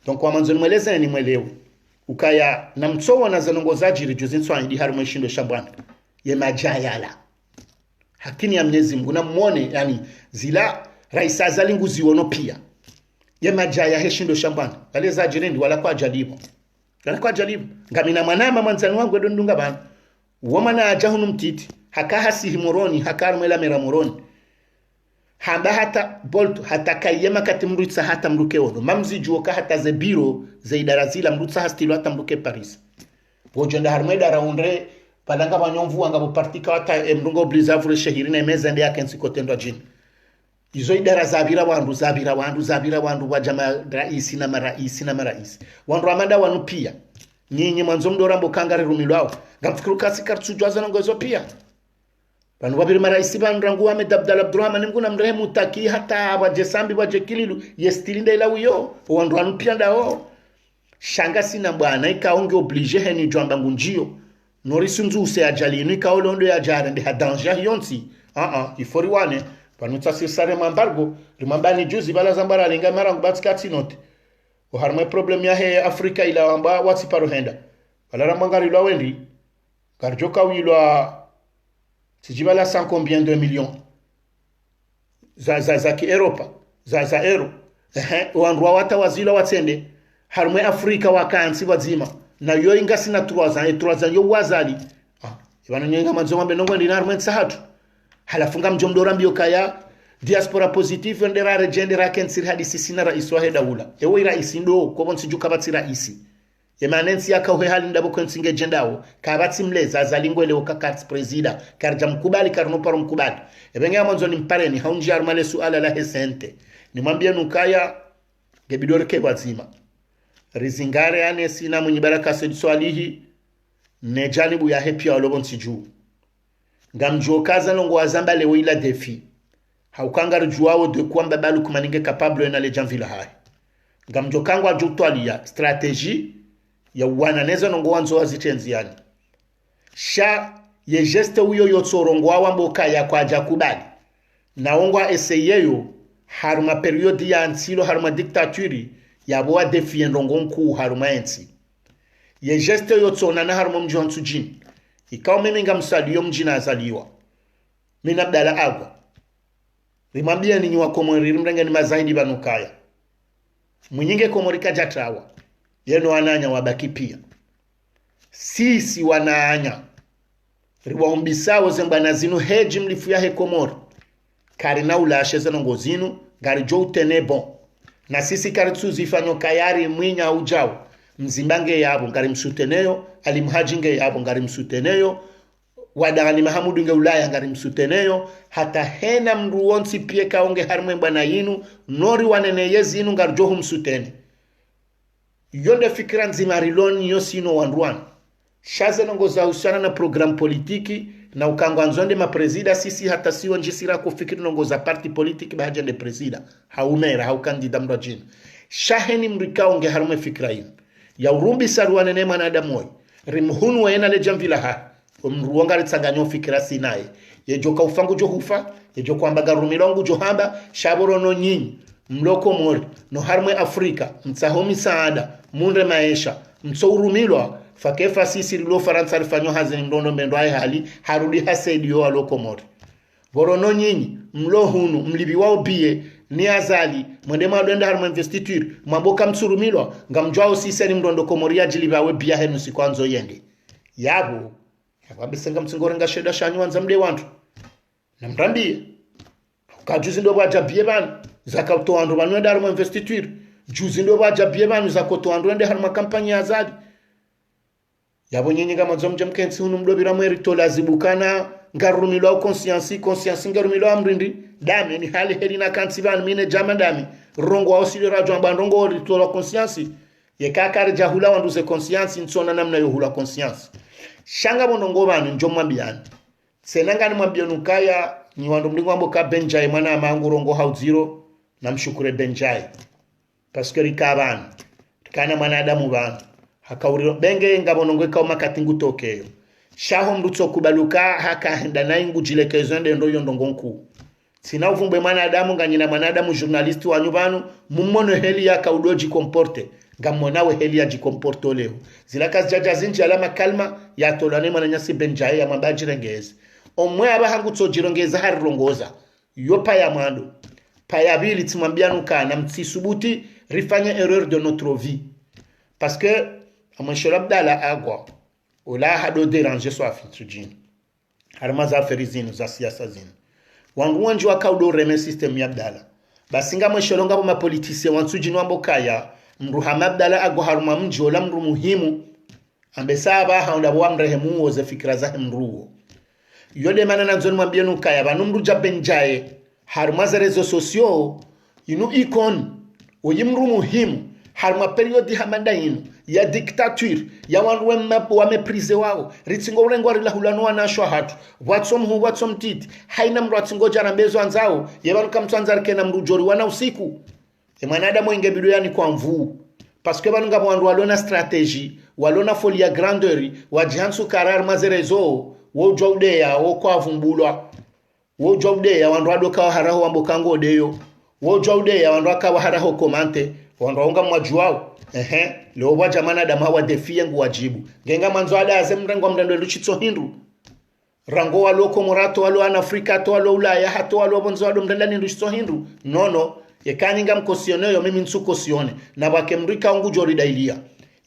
[SPEAKER 1] donc kwa mwanzo mweleze ni mwelewe ukaya na mtsowa na zanongozaji rijuzi nswa ndi haru mwishindo shabwana ye majayala hakini ya Mwenyezi Mungu na muone yani zila raisa zalingu ziono pia ye majaya heshindo shabwana wale za jirendi wala kwa jalibu ngamina mwanama mwanzani wangu edondunga bana womana ajahunu mtiti haka hasi moroni haka armela mera moroni hamba hata bolt hata kayema kati mrutsa hata mruke ono mamzi juoka hata ze biro ze idara zila mrutsa hastilo hata mruke Paris bojonda harmeda raundre palanga banyomvu wanga bopartika hata mrungo obligavure shehirina meza ndi yake nsikotendwa jini izo idara zabira wandu wajama raisi na maraisi wandu amanda wanu pia nyinyi mwanzo mdora mbokangare rumilwao ngamfikiru kasi kartsujwaza nangozo pia banu babiri maraisi banrangu Ahmed Abdalla Abdurrahman mguna mrehemu taki hata wajesambi wajekililu yestilinde ila uyo wandu wanu pia ndao shanga sina bwana ikaonge oblige heni jwamba ngunjio norisunzu use ajali nika olondo ya jara ndi hadanja yonsi ifori wane panuta sisare mambargo rimambani juzi bala zambara linga marangu batskati note o harma problem ya he Afrika ila amba wati paro henda bala ramangari lo wendi karjoka wilwa sijibala sans combien de millions za ki Europa za euro wandu wata wazila watende harma Afrika wakansi wazima na yo ingasi na 3 ans yo wazali ibana nyenga manzoma benongo ndi narmen sahatu halafunga mjomdora mbio kaya diaspora positive ndera regende rakensir hadisi sina rais wa hedawula ewe rais ndo ko bonsi jukabatsi rais emanensi yakawe hali ndabo kwensinge jendao kabatsi mleza azalingwele okakats presida karja mkubali karno paro mkubali ebenga mwanzo ni mpareni haunji armale suala la hesente nimwambie nukaya gebidore ke wazima rizingare ane sina mwenye baraka sedi swalihi ne janibu ya hepi ya olobonsi juu ngamjokaza nongo wazamba lewe ila defi haukangari juwao de kwamba balu kumaninge kapablo ena lejanvila hai ngamjokangu ajutwali ya strategie ya wananeza nongo wanzo wazitenziani sha ye geste uyo yotsorongo wamboka ya kwa jakubali na ongwa eseyeyo haruma periodi ya ansilo haruma diktaturi ya boa defi ndongo nku haruma ensi ye geste yotsona na haruma mjonsu jini ikaw mimi ngamsaliyo mjina azaliwa mimi Abdalla agwa rimambia ninyi wa komori mrenga ni mazaidi banukaya mwinyinge komorika jatrawa yeno ananya wabaki pia sisi wanaanya riwaombisao zembana zinu heji mlifu ya he komori karina ulashe zanongo zinu gari jo utene bon na sisi karitsuzi fanyo kayari mwinya ujao mzimbange yabo ngari msuteneyo alimhajinge yabo ngari msuteneyo wadangani Mahamudu nge Ulaya ngari msuteneyo hata hena mndu wonsi pie kaonge harmwe bwana yinu nori wanene yezi yinu ngari johu msutene yonde fikira nzima riloni yosino wanduan shaze nongoza usana na program politiki na ukango anzonde maprezida sisi hata siwa njisira kufikiri nongoza parti politiki bahaja nde prezida haumera haukandida mrajini shaheni mrikao nge harmwe fikira yinu ya urumbi saruwane ne manadamu oi rimhunu wena le jamvila ha mruonga litsanganyo fikira sinaye yejoka ufangu jo hufa yejoka ambaga rumilongu jo hamba shaboro no nyinyi mloko mori no harmwe Afrika mtsahomi saada munde maisha mtsourumilwa fakefa sisi lo Faransa lifanyo hazini ndondo mbendo ai hali harudi hasedi yo aloko mori borono nyinyi mlo hunu mlibi wao bie ni azali mwende madwenda harmo investiture mamboka mtsurumilwa ngamjwao siseni mdondo komoria jilibawe bia henu sikwanzo yende yabo yababisenga mtsingore ngasheda shanywanza mde wantu namrambie ukajuzi ndo bajabie bana zakato andu banwenda harmo investiture juzi ndo bajabie bana zakoto andu ende harmo kampanya azali yabo nyinyi kama zomje mkensi hunu mdobira mweri tola zibukana ngarumilwa conscience ngarumilwa amrindi dami ni hali heli na kansivan mine jama dami rongo wa osili rajo amba rongo ritola conscience ye kakari jahula wanduze conscience nsona namna yo hula conscience shanga bonongo banu njomwambiana senanga ni mwambiano kaya ni wandu mlingo ambo ka Benjai mwana amangu rongo hauziro na mshukure Benjai paske rikabana kana mwanadamu bana hakauriro benge ngabonongo ka makatingu tokeyo shaho mrutso kubaluka haka henda na ingu jilekezo ndo yondongo nku sina uvumbe mwanadamu nganyina mwanadamu journalisti wa nyubanu mummono heli ya kaudoji komporte ngamonawe heli ya jikomporto leo zilakazi jaja zinji alama kalma ya tolane mananyasi Benjai ya mambaji rengezi omwe abahangu tsojirongeza hari rongoza yopa ya mwando payabili timwambianu kana mtsisubuti rifanya erreur de notre vie parce que Amonshola Abdalla agwa ola hado déranger so afi tsujini harma za aferi zinu za siasa zinu wangu wanji wakaudo reme system ya Abdala basinga mwesholonga po mapolitisia wansuji nwambo kaya mruhama Abdala ago haruma mji ola mru muhimu ambe saba haunda wamrehemu oze fikira zahe mruo yode mana nanzoni mwambie nukaya banu mru jabenjaye haruma za rezo sosio inu ikon oyimru muhimu haruma periodi hamanda inu ya dictature ya wandu wameprize wao ritsingo urengo rila hulano wanashwa hatu watsom titi haina mru atsingo jarambezo anzao yebanu kamtwanza rikena mru jori wana usiku mwanadamu ingebido yani kwa mvuu paske banu ngabo wandu walona strategie walona folia grandeur wajihansu karar mazerezo wojwa udeya wokwa vumbulwa wojwa udeya wandu wadoka haraho wambokango odeyo wojwa udeya wandu akawa haraho komante wandu waunga mwajuwao leo waja mana dama wa defie ngu wajibu ngenga manzo ada azemrengo mrendo luchitso hindu rango walo komorato walo an Afrika to walo Ulaya hato walo bonzo walo mrenda ni luchitso hindu nono yekaninga mkosioneyo mimi nsukosione na bakemrika ungu jori dailia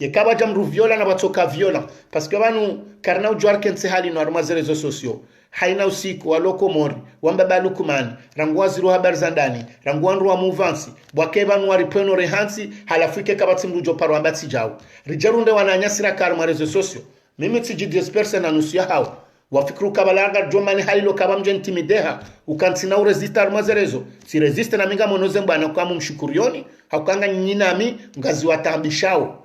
[SPEAKER 1] yekaba jamru viola na batoka viola parce que banu karna ujwar kense hali no arma rezo socio haina usiku waloko mori wambaba lukumani rangu waziru habari za ndani rangu wandu wa muvansi bwakeba nuari peno rehansi halafuike kabati mrujo paro ambati jao rijarunde wananyasira karma rezo socio mimi tiji disperse na nusu ya hao wafikru kabalanga jomani halilo kaba mje intimideha ukantina urezista arma rezo si resiste na minga monoze mbana kwa mshukurioni hakukanga nyinami ngazi watambishao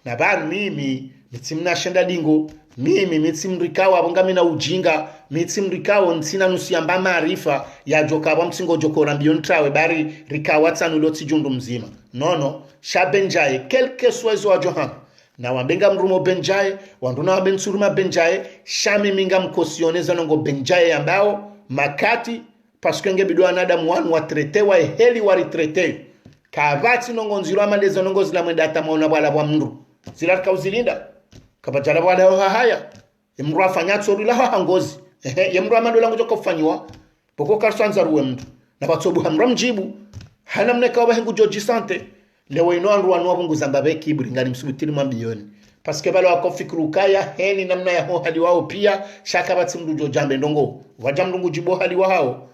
[SPEAKER 1] na bari mimi mitsimna shenda dingo mimi mitsimrikawa abongamina ujinga mitsimrikawo ntsina nusiyamba maarifa ya jokaba mtsingo jokora mbion trawe bari rikawa tsanulo tijundu mzima nono shabenjaye quelque soit wa johan na wambenga mrumo benjaye wanduna wabensuruma benjaye shami minga mkosioneza nongo benjaye ambao makati paske nge bidwa nadamu wanu watrete wa heli waritrete kavati nongo nziru amaleza nongo zila mwenda atamaona wala wa mndu zila kauzilinda kabajala wala haya imru afanyatso rila hangozi yemru amadola ngojo kufanywa poko karsanza ruwe mndu na batsobu hamra mjibu hana mneka wahengu joji sante lewe ino anru anu wabungu zambabe kiburi ngani msubitiri mambilioni paske balo wakofikru kaya heni namna ya ho hali wao pia shaka batsi mndu jojambe ndongo wajamndu jibo hali wao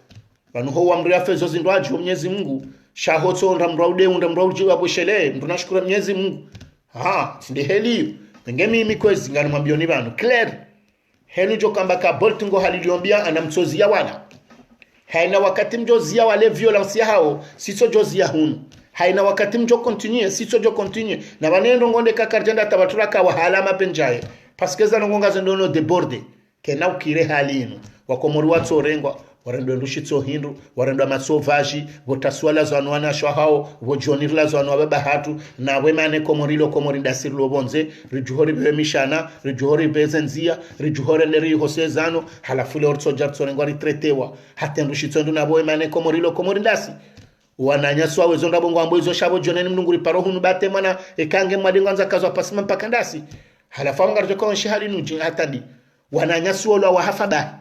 [SPEAKER 1] banu ho amri afezo zindwaji Mwenyezi Mungu shahotso ndamraude ndamrauji waboshele mndu nashukuru Mwenyezi Mungu sinde heli ngemi mikwezi ngani mambilioni banu clear henu jokamba ka boltungo haliliombia anamtsozia wala haina wakati mjozia wale violence hao siso jozia hunu haina wakati mjo continue siso jo continue na banendo ngonde kakarjanda tabatura ka wahala mapenjaye paske za ngonga zendono deborde kena ukire halino wakomori watsorengwa warendo ndushitso hindu warendo matsovaji votaswala zanwana shwahao vojonirla zanwa baba hatu na wemane komorilo komorinda sirlo bonze rijuhori bemishana rijuhori bezenzia rijuhori leri hosezano halafule ortso jartso ngwa ritretewa hatendushitso ndu nabo wemane komorilo komorindasi wananyaswa wezonda bongo ambo izo shabo joneni mnunguri paro hunu bate mana ekange mwadingo anza kazwa pasima mpaka ndasi halafa ngarjo kwa shihali nuji hatadi wananyaswa lo wa hafaba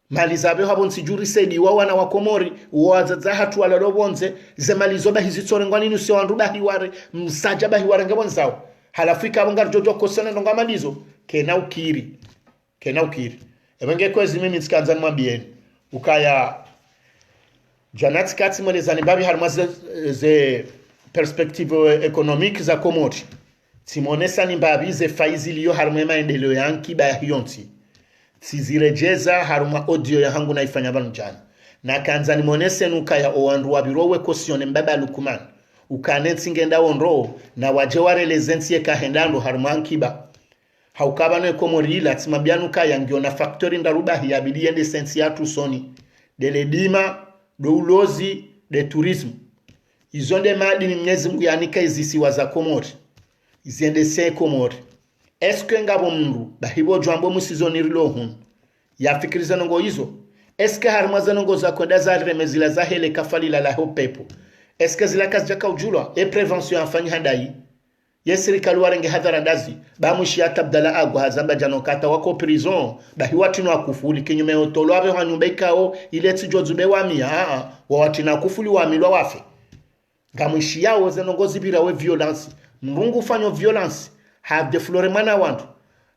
[SPEAKER 1] mali zabe habo nsijuri sedi wa wana wa komori wazaza hatu wala robonze zemali zoba hizitsore ngwani nusi wanduba hiware msaja ba hiware ngabonzao halafika ngarjo joko sene ndonga malizo kena ukiri ebenge kwezi mimi tsikanza mwambieni ukaya janat kati mwelezani babi harmaze ze perspective economique za komori timonesa ni babi ze faizi liyo harma maendeleo yanki ba hiyonti tizirejeza haruma audio ya hangu naifanya banu jana na kanza ni monese nuka ya owandu wabirowe kosione mbaba lukuman ukanetsi ngenda onro na waje warelezensi ye kahendando haruma ankiba haukaba no komorila timabianu kaya ngiona factory ndarubahi ya bidiende sensi ya tusoni deledima do ulozi de tourisme izonde madi ni Mwenyezi Mungu yanika izisiwa za Komori iziende se Komori eske ngabo mndu bahibo jwambo musizonirilo hun yafikiriza nongo hizo eske harmaza nongo za kwenda za remezila za hele kafali la ho pepo eske zila kazi jaka ujulwa e prevention afanya handai yesirikali warenge hadhara ndazi bamushi atabdala agwa hazamba janokata wako prison bahiwati no akufuli kinyume otolo abe hanyumba ikao ile tijozube wami wawati na kufuli wamilwa wafe ngamushi yao zenongozi bira we violence mrungu fanyo violence have the floremana wantu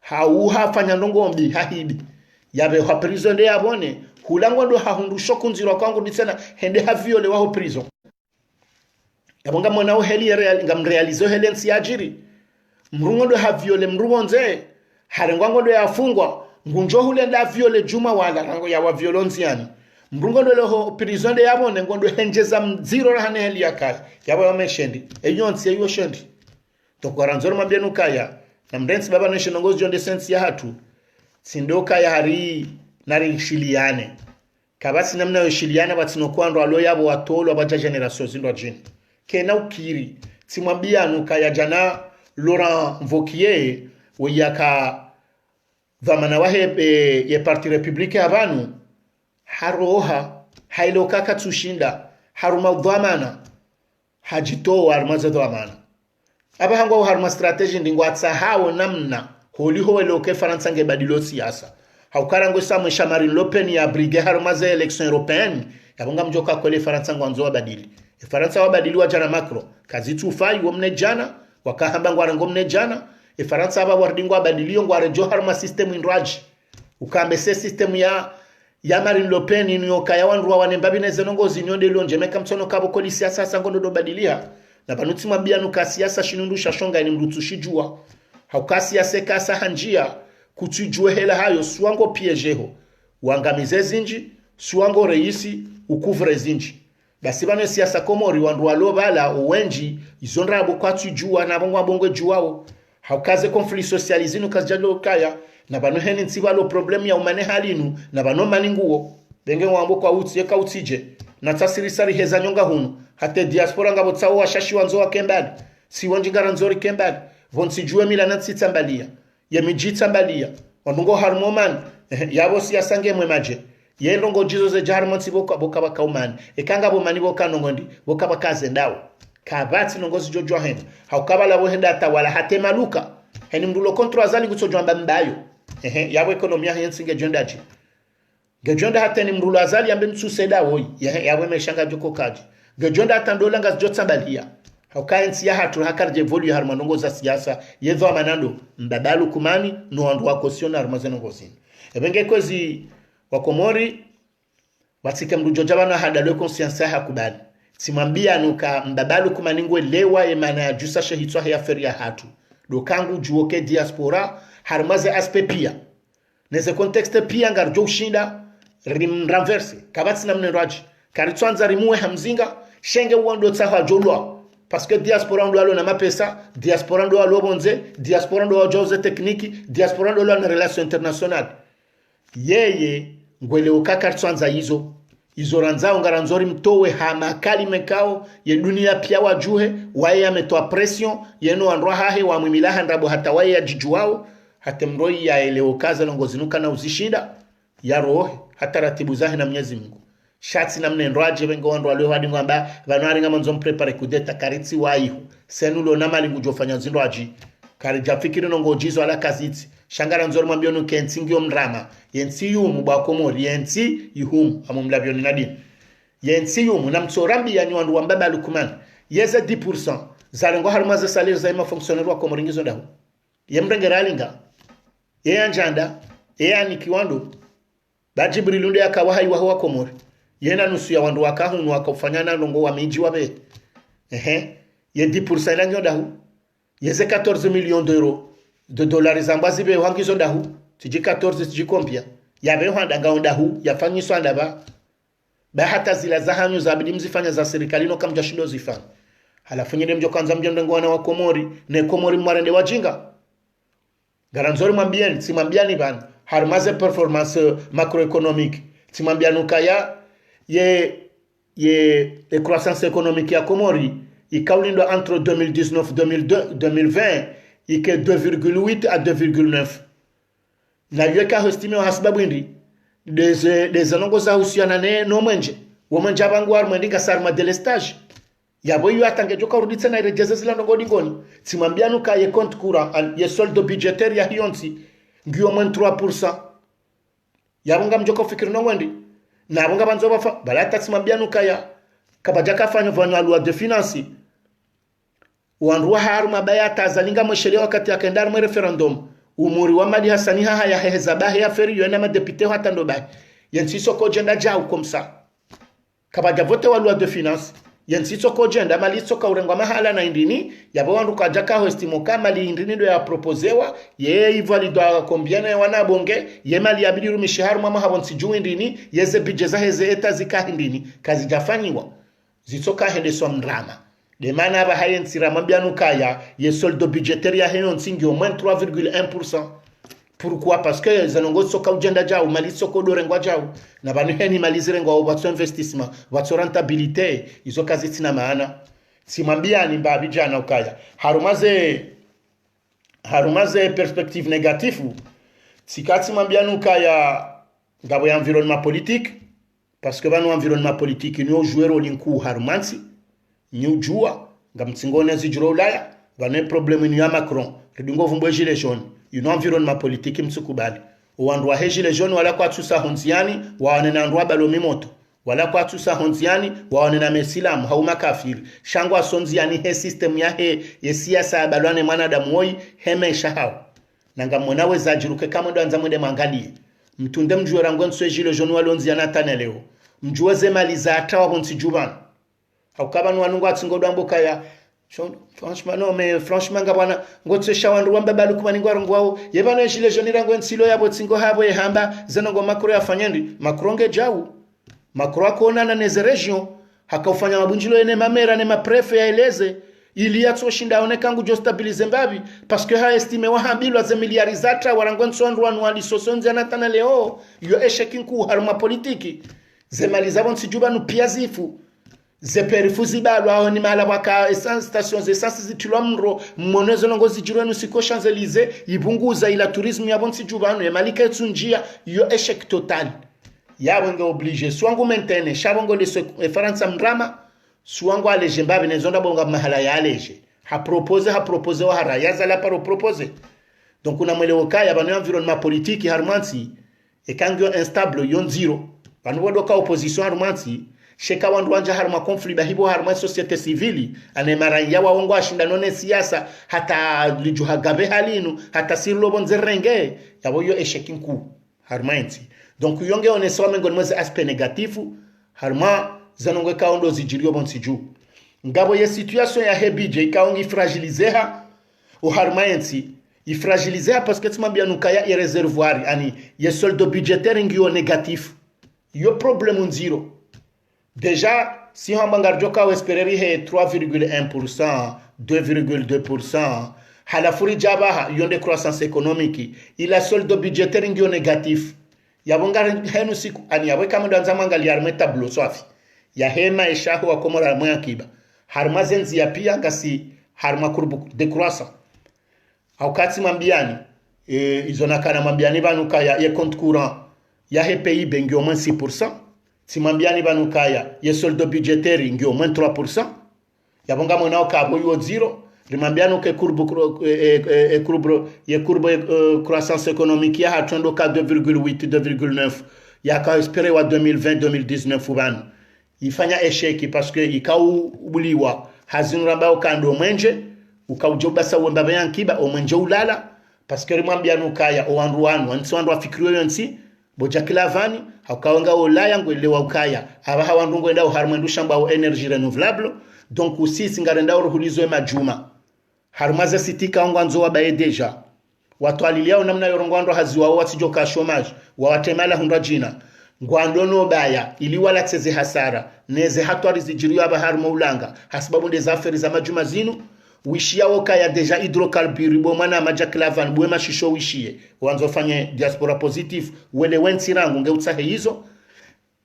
[SPEAKER 1] hauha fanya ndongombi hahidi yabe ha prison de yabone hulango ndo hahundu shoku nziro kwangu nditsena hende haviole waho prison yabonga mwana o heli ngam realizo helensi ajiri mrungo ndo haviole mrugo nze harengwango ndo yafungwa ngunjo hule nda viole juma wala rango ya wa violence yani mrungo ndo ho prison de yabone ngondo henjeza mziro hane heli yakaya yabo yameshendi eyonsi eyo shendi to kwaranzoro mabenu kaya na mrensi baba neshe nongozi jonde sensi ya hatu sindoka ya hari nari shiliane kabasi namna yo shiliane batino kwando alo yabo watolo abaja generation zindo jini kena ukiri simwambia nuka ya jana Laurent Wauquiez wiyaka vamana wahe ye parti republike habanu haroha hailoka katsushinda haruma dhamana hajito armaza dhamana aba hango haruma strategy ndingo atsahawo namna holiho eloke Faransa ngebadilo siasa haukarango samwe Marine Le Pen ya brige haruma za election européenne yabonga mjoka kwele Faransa ngwanzo wabadili Faransa wabadili wa jana Macron kazitu fai womne jana wakahamba ngwara ngomne jana Faransa aba wardingo wabadilio ngwara jo haruma system inraji ukambe se system ya Marine Le Pen niyo kaya wanruwa wanembabi zenongo zinyonde lonje meka mtono kabo koli siasa sangondo do badilia na banuti mabia nuka siasa shinundu shashonga ni mrutushijua haukasi ya seka sahanjia kutujue hela hayo suango piejeho wangamize zinji suango reisi ukuvre zinji basi bano siasa Komori wanruwa lo bala uwenji izondra abo kwa tujua na bongo abongo juwao haukaze conflit socializinu kazjalo kaya na bano heni ntiba lo problem ya umane halinu na bano maninguo benge wambo kwa uti eka utije na tasirisari heza nyonga hunu hate diaspora ngabo tsawo washashi wanzo wa kembali si wanji garanzori kembali vonsi juwe mila nansi tambalia ya miji tambalia wanungo harmoman yabo siasa ngemwe maje yelongo jizo ze jarmonsi boka baka umani ekanga bo mani boka nongondi boka bakaze ndawo kabati nongozi jojo hen haukaba labo henda tawala hate maluka heni mdulo kontro azali kutsojwa mbambayo yabo ekonomia hensi ngejondaji gejonda hata ni mdulo azali ambe msuseda woi yabo meshanga joko kaji gejonda hata ndola ngazijotsambalia haukaensi ya hatu hakarje volu harmanongo za siasa yezo amanando mbabalu kumani no andu wako siona harmazeno ngozini ebenge kozi wakomori watika mrujoja bana hadalwe conscience hakubali simambia nuka mbabalu kumaningwe lewa emana ya jusa shehitwa ya feria hatu dokangu juoke diaspora harmaze aspe pia neze contexte pia ngarjo shinda rim renverse kabati na mneraji karitwanza rimuwe hamzinga shenge wondo tsaha jolwa parce que diaspora ndo alo na mapesa diaspora ndo alo bonze diaspora ndo ajoze tekniki diaspora ndo alo na relation internationale yeye ngwele ukakartwanza hizo ranzao ngaranzori mtowe hamakali mekao ye dunia pia wajuhe wae ametoa pression yeno androa hahe wa mwimilaha ndabo hata wae ya jijuwao hata mroi ya eleo kaza longozinuka na uzishinda ya rohe hata ratibu zahe na Mwenyezi Mungu shati na mnenroaje wengo wando walio hadi ngamba vanwari nga manzo mprepare kudeta karitsi waihu senulo na mali ngujofanya zindo aji karija fikiri nongo jizo ala kaziti shangara nzori mwambio no kentingi omrama yensi yumu ba Komori yensi yuhum amumlavyo ni nadini yensi yumu na mtsorambi yani wandu wambaba lukuman yeze 10% zarengo harumaze salaire za ima fonctionnaire wa Komori ngizo dahu yemrengeralinga ye anjanda ye anikiwando bajibrilunde akawahai wa Komori yena nusu ya wandu wakahunu wakafanyana longo wa miji wabe ye 10% lanyo dahu yeze 14 millions d'euros de dollars zambazi be wangizo dahu tiji 14 tiji kompia ya be handa ngaonda hu yafanyiswa ndaba ba hata zila za hanyu za bidi mzifanya za serikali no kamja shindo zifanya halafu nyende mjo kwanza mjengo wana wa Komori ne Komori mwarende wajinga garanzori mwambieni simwambiani bana harmaze performance macroéconomique simwambianu kaya ye croissance économique ya Komori ikaulindo entre 2019 2020 ike 2,8 à 2,9 na yueka estimé wa sababu indi des anongo za usiana ne no mwenje womenja bangu ar mwendika sarma de l'estage yabo yu atange joka ruditsa na rejeza zila ndongo dingoni simambianu ka ye compte courant ye solde budgétaire ya hionsi ngio moins 3% yabo ngam joka fikiri no mwendi na bonga banzo bafa balata simambianu ka ya kabajaka fanya vanwa loi de finance wanruwa haru mabaya tazalinga mwesheria wakati ya kendari mwe referendum umuri wa mali hasani ha ya heza bahe ya feri yo na madepite hata ndo bahe yansi soko jenda jau komsa kabaja vote wa loi de finance yansi soko jenda mali soko urengwa mahala na indini yabo wandu kajaka ho estimo kama mali indini do ya proposewa ye ivalidwa combien wana bonge ye mali abidiru mishahara mama habonsi juu indini yeze bijeza heze eta zika indini kazi jafanyiwa zitoka hende so mdrama de mana ba hayen sirama bianu kaya ye solde budgétaire ya henon singi au moins 3,1%. Pourquoi? Parce que zanongo soka ujenda jao mali soko do rengwa jao na banu heni mali zirengwa watu investissement watu rentabilité izo kazi tina maana simambia ni mbabi jana ukaya harumaze perspective negatifu sikati mambianu kaya ngabo ya environnement politique parce que banu environnement politique ni ojouer olinku harumansi ni ujua ngamtsingone zijuro ulaya bane problème ni ya Macron ridungo vumbwe gilet jaune ino environnement politique mtsukubali wandu wa gilet jaune wala kwa tusa honziani waone na ndwa balomi moto wala kwa tusa honziani waone na mesilamu hauma kafiri shangwa sonziani he system ya he siasa balwane mwanadamu woi hemesha hao nanga mwana weza jiruke kama ndo anza mwende mangalie mtunde mjue rango nswe gilet jaune walonziana taneleo mjue zemaliza atawa honsi jubana haukaba nwanungu atsingodo amboka ya franchement non mais franchement ngabana ngotse shawandu wamba balu kuma ningwaro ngwao yebano eshile jonira ngo nsilo yabo tsingo habo ehamba zenongo makro yafanyendi makronge jau makro akona na neze region hakafanya mabunjilo ene mamera ne maprefe yaeleze ili yatso shinda onekangu jo stabilize mbabi parce que ha estime wa hambilwa ze miliarizata warango nsondu wanu ali sosonze natana leo yo eshekin ku harma politiki ze malizabon sijuba nu piazifu zeperifuzi balwa aho ni mala waka essence stations essence zitulwa mro mmonezo ngo zijirwe nusiko Champs-Élysées ibunguza ila tourisme ya bonsi jubano emalika tsunjia yo échec total yabo ngo obligé swangu maintenir shabongo le France mdrama swangu aleje mbabe nezonda bonga mahala ya aleje ha propose wa haraya za la paro propose donc una mwelewo kaya bano environnement politique harmansi e kangyo instable yon zero bano wodoka opposition harmansi sheka wandu wanja harma conflit bahibo harma societe civili ane maranya wa wongo ashindanone siasa hata lijuha gabe halinu hata sirlo bonzerenge yabo yo eshekinku harma enti donc yonge oneso mengon mweze aspect negatifu harma zanonge kaondo zijirio bonsiju ngabo ye situation ya hebije kaongi fragilizeha o harma enti ifragilizeha parce que tumambia nukaya e reservoir ani ye solde budgétaire ngio négatif yo problème zero. Déjà, si on mangarjoka ou espérer 3,1%, 2,2%, halafuri jaba yon de croissance économique, il a solde budgétaire ngio négatif. Ya bongar henu siku ani yawe kama ndo anza mangali arme tableau swafi. Ya hema eshahu wa komora mwa kiba. Harma zenzi ya pia ngasi harma kurbu de croissance. Haukati mambiani izona kana mambiani banuka ya compte courant ya he PIB ngio moins 6%. Simambiani banukaya ye solde budgétaire ngi au moins 3%. Yabonga mwana kabo yo zero. Rimambiano ke courbe croissance économique ya hatondo ka 2,8 2,9 ya ka espérer wa 2020 2019 ubana. Ifanya échec parce que ikau ubuliwa hazinu ramba ukando mwenje ukaujoba sa wemba yankiba o mwenje ulala parce que rimambiano kaya o wanruanu antswandwa fikriyo yonsi bojakilavani hakawanga olaya ngwelewa ukaya aba hawandungu endao harmwendu shamba o energy renouvelable donc aussi singarenda uruhulizo majuma harumaza sitika ngwanzo wabaye deja watu aliliao namna yorongwando haziwa watijoka chômage wawatemala hundwa jina ngwandono baya ili wala tseze hasara neze hatwari zijiriyo aba harmo ulanga hasibabu ndeza aferi za majuma zinu wishia woka ya deja hydrocarbure bo mwana majaklavan bwe mashisho wishie wanzo fanye diaspora positif wele wensi rangu ngeutsahe hizo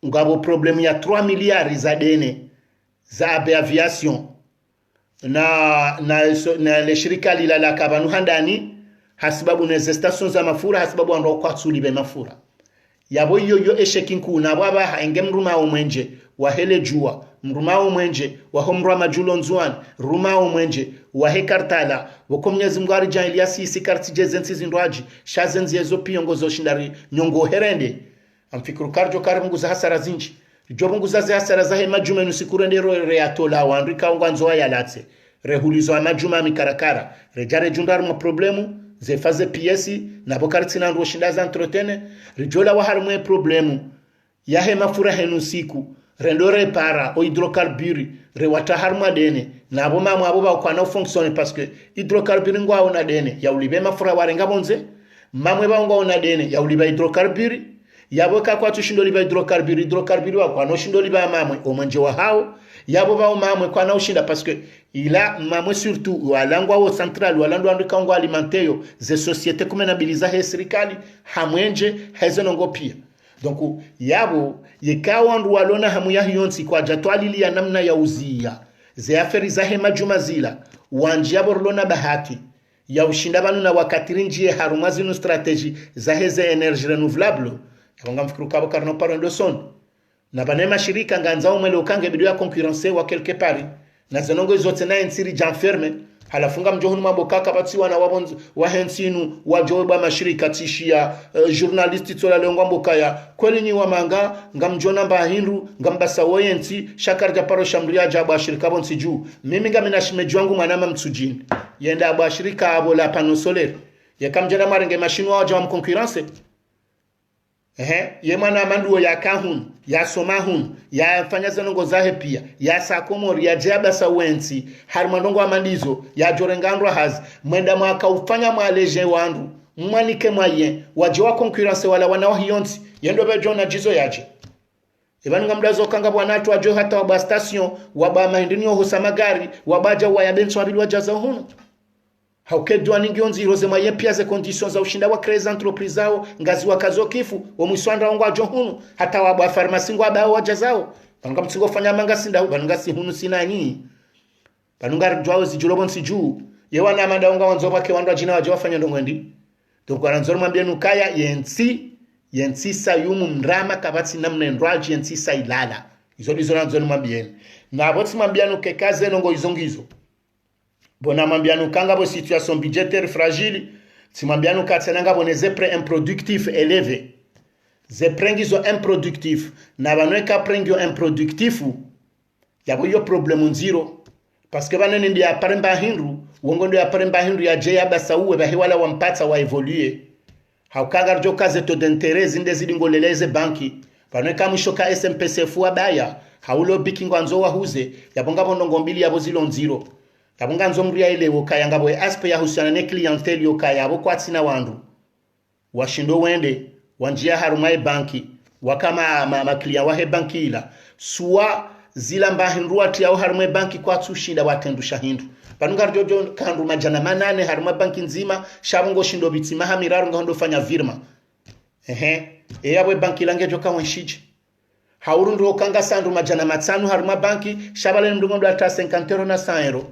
[SPEAKER 1] ngabo problemu ya 3 miliari za dene za aviation na le shirika lila kabanu handani hasibabu neze station za mafura hasibabu ando kwa tsulibe mafura yabo yo eshekinku na baba haenge mruma omwenje wa hele jua mruma omwenje wa homrwa majulo nzwan ruma omwenje wa hekartala wakomnyezi mgari jan Eliasi si kartije zensi zindwaji shazenzi ezo piongozo shindari nyongo herende amfikuru karjo karimungu za hasara zinji jobungu za hasara za he majume nusikurende ro reatola wandrika ngwanzo ya latse rehulizo amajuma mikarakara rejare jundar mo problemu ze faze piesi na bokarti na ndo shinda za entretene rijola wa harmwe problemu ya he mafura henu siku rendo repara o hydrocarburi re wata harma dene na abo mamwe abo ba kwa na fonctionne parce que hydrocarburi ngwa ona dene ya ulibe mafura warenga bonze mamwe ba ngwa ona dene ya uliba hydrocarburi yabo ka kwa tushindo liba hydrocarburi wa kwa no shindo liba mamwe o manje wa hao yabo ba mamwe kwa na ushinda parce que ila mamwe surtout walangwa wo central walandu andu kangwa alimentaire ze societe kumenabiliza he serikali hamwenje hezenongo pia donc yabo yekawa andu walona hamu ya hiyonsi kwa jatwali ya namna ya uzia ze aferi za hema jumazila wanjia borlona bahati ya ushinda banu na wakatirinjie harumazi no strategie za heze energie renouvelable yabanga mfikuru kabo karno paro ndoson na banema shirika nganza umele ukange bidu ya concurrence wa quelque part na zenongo zote na nsiri janferme halafunga mjohunu mambo kaka batsiwa na wabonzi wa hensinu wa joba mashirika tishia journalisti tola lengwa mbokaya kweli ni wamanga ngamjona mba hindu ngambasa woyenti shakarja paro shambulia jaba shirika bonsi juu mimi ngamina shimeju wangu mwanama mtsujini yenda aba shirika abo la pano solaire yakamjana marenge mashinu wa jwa mkonkurence ye mwana manduo ya kahun ya somahun ya fanya zanongo zahe pia ya sakomori ya jaba sawensi harmandongo amandizo ya jorengandro haz mwenda mwaka ufanya mwaleje wandu mwanike mwaye wajewa concurrence wala wanao hiyonsi yendo bejo na jizo yaje ibanu ngamdazo kanga bwanatu wajo hata waba station waba mahindinio husamagari wabaja wa yabenso abili wajaza hunu haukedwa ningionzi roze maye pia ze conditions za ushinda wa kreza entreprise zao ngazi wa kazo kifu wa mwiswanda wangu ajo hunu hata wa pharmacy ngo abao wajazao banunga mtsingo fanya manga sinda banunga si hunu sina nyi banunga rjwao zijulobon siju yewa na manda wangu wanzoba ke wandu ajina wajo wafanya ndongwendi donc waranzoro mwambia nukaya yensi sayumu mrama kabati namne ndraji yensi sailala izo dizo ranzoro mwambia na aboti mwambia nuke kaze nongo izongizo bona mambiano kanga bo situation budgétaire fragile si mambiano katsenanga boneze prêt improductif élevé ze prengizo improductif na banweka prengio improductifu yabo yo problème nziro parce que banene ndia paremba hindu wongo ndia paremba hindu ya je yabasa uwe bahiwala wampata wa evoluer haukanga rjo kaze to d'intérêt zinde zidingoleleze banki banweka mshoka SMPCF abaya haulo bikingo anzo wahuze yabonga bondongo mbili yabo zilo nziro kabunga nzomria ile wokaya ngabo aspe ya husiana ne clientele yokaya abo kwatsina wandu washindo wende wanjia harumai banki wakama ma client wahe banki ila suwa zila mbahindu ati au harumai banki kwatsushinda watendusha hindu panunga jojo kandu majana manane harumai banki nzima shabungo shindo bitima hamiraru ngondo fanya virma yabwe banki lange joka wanshije haurundo kanga sandu majana matsanu harumai banki shabale mdungondo ata 50 na 100 euro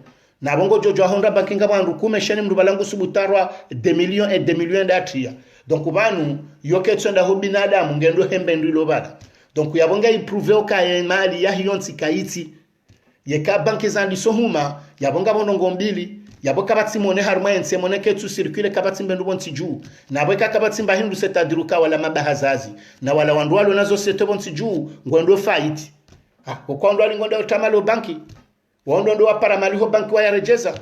[SPEAKER 1] na bongo jojo ahonda bankinga bandu kumesheni mndu balangu subutarwa de millions d'atia donc banu yoke tsonda ho binadamu ngendo hembe ndilo bada donc yabonga improve okaye mali ya hiyonsi kaiti yeka banki zandi sohuma yabonga bonongo mbili yaboka batsimone haruma yense moneke tu circule kabati mbendu bonti juu na boka kabati mbahindu setadiruka wala mabahazazi na wala wandwalo nazo sete bonti juu ngondo fight kondo alingondo tamalo banki wondo ndo wapara maliho banki wa yarejeza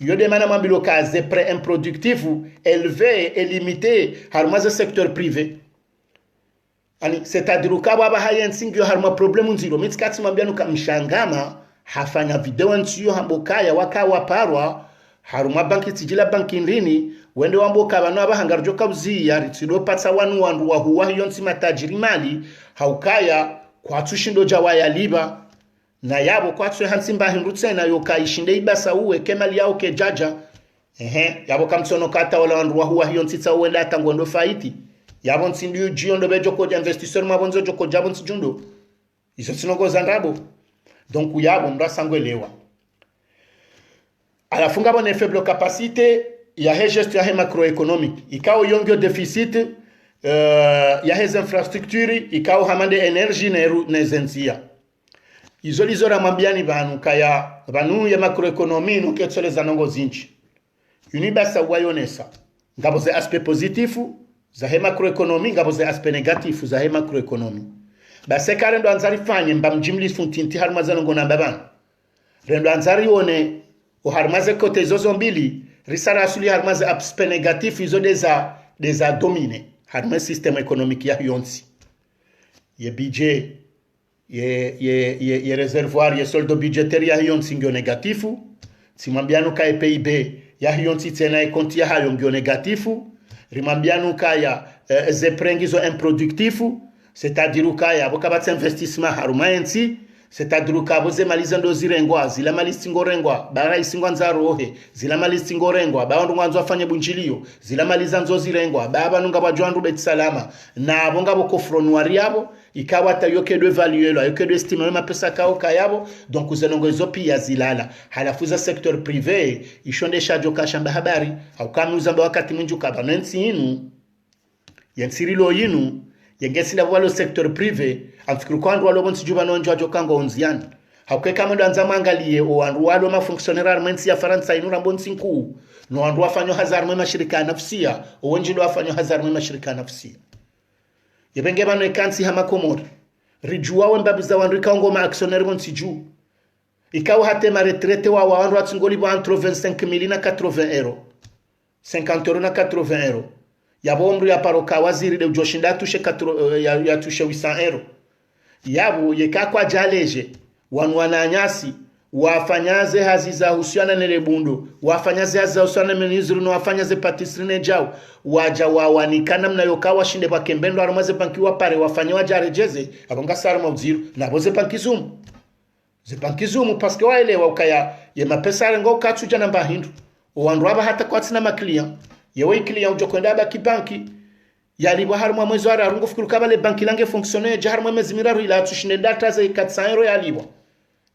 [SPEAKER 1] yode mana mambilo kaze prêt improductif élevé et limité harmaze secteur privé ani c'est-à-dire ka baba hayen singyo harma problème nziro mitskati mambiano kamshangama hafanya video ntiyo hambokaya wakawa parwa haruma banki tijila banki ndini wende wamboka bano abahangarjo kabuzia ritido patsa wanu wandu wa huwa yonsi matajiri mali haukaya kwa tushindo jawaya liba na yabo kwatse hansimba hindutse na yokaishinde ibasa uwe kemali yao ke jaja yabo kamtsono kata wala wandu huwa hiyo ntitsa uwenda tangondo faiti yabo ntsindu jiondo bejo ko investisseur mabonzo joko jabo ntjundo iso sinogo zandabo donc yabo ndo sangwelewa alafunga bonne faible capacité ya gestion ya macroéconomique ikao yongyo déficit ya hez infrastructure ikao hamande energie na zenzia izolizora mambiani banu kaya banu ya macroeconomie no ketsoleza nongo zinchi unibasa wayonesa ngabo ze aspect positifu za he macroeconomie ngabo ze aspect negatifu za he macroeconomie base kare ndo anzari fanye mbamjimli funtinti harmaza ngo namba ban rendo anzari one o harmaze kote zozo mbili risara asuli harmaze aspect négatif izo deza dominer harma système économique ya yonsi ye budget ye réservoir ye solde budgétaire ya yonsi ngio negatifu simambiano ka PIB ya yonsi tena konti ya hayo ngio negatifu rimambiano ka ya ze prengizo improductifu c'est-à-dire kaya bokabatsa investissement haruma ensi c'est-à-dire kabo ze malizando zirengwa zila malistingo rengwa bara isingwa nzarohe zila malistingo rengwa bawandu mwanzo afanye bunjilio zila malizanzo zirengwa baba nunga bajwandu bet salama na bonga boko fronwari yabo ikawa ta yoke de value lo yoke de estime ma pesa kao kayabo donc uzenongo zopi ya zilala halafuza secteur privé ishonde shajo kashamba habari au kama uzamba wakati mwinju kaba nensi inu yansirilo yinu yengesi la voile secteur privé amfikiri kwa ndo bonsi juba nonjo ajokango onziani hakwe kama ndo anza mangalie o andu walo ma fonctionnaire armensi ya Faransa inura bonsi nkuu no andu afanyo hazard mwe mashirika nafsia o wenji ndo afanyo hazard mwe mashirika nafsia yebenge bano ekansi hama komori rijua wembabiza wandu kaongo ma actionnaire bonsi ju ikawa hate ma retraite wa wandu atsingoli bo entre 25,000 na 80 euros 50 euros na 80 euros yabo omru ya paroka waziri de joshinda tushe ya tushe 800 euros yabo yekakwa jaleje wananyasi wafanyaze haziza husiana nele bundo wafanyaze haziza husiana menizuru no wafanyaze patisrine jao waja wawanikana mnayokawa shinde kwa kembendo aromaze banki wapare wafanyawa jarejeze abonga sarma uziru naboze bankizumu ze bankizumu paske waelewa ukaya ye mapesa ngo katsuja namba hindu wandu aba hata kwa tsina maklia yewe client ujo kwenda ba kibanki yalibwa harumwa mwezi wara rungu fikuru kabale banki lange fonctionner je harumwa mezi miraru ila tushine data za 400 euro yalibwa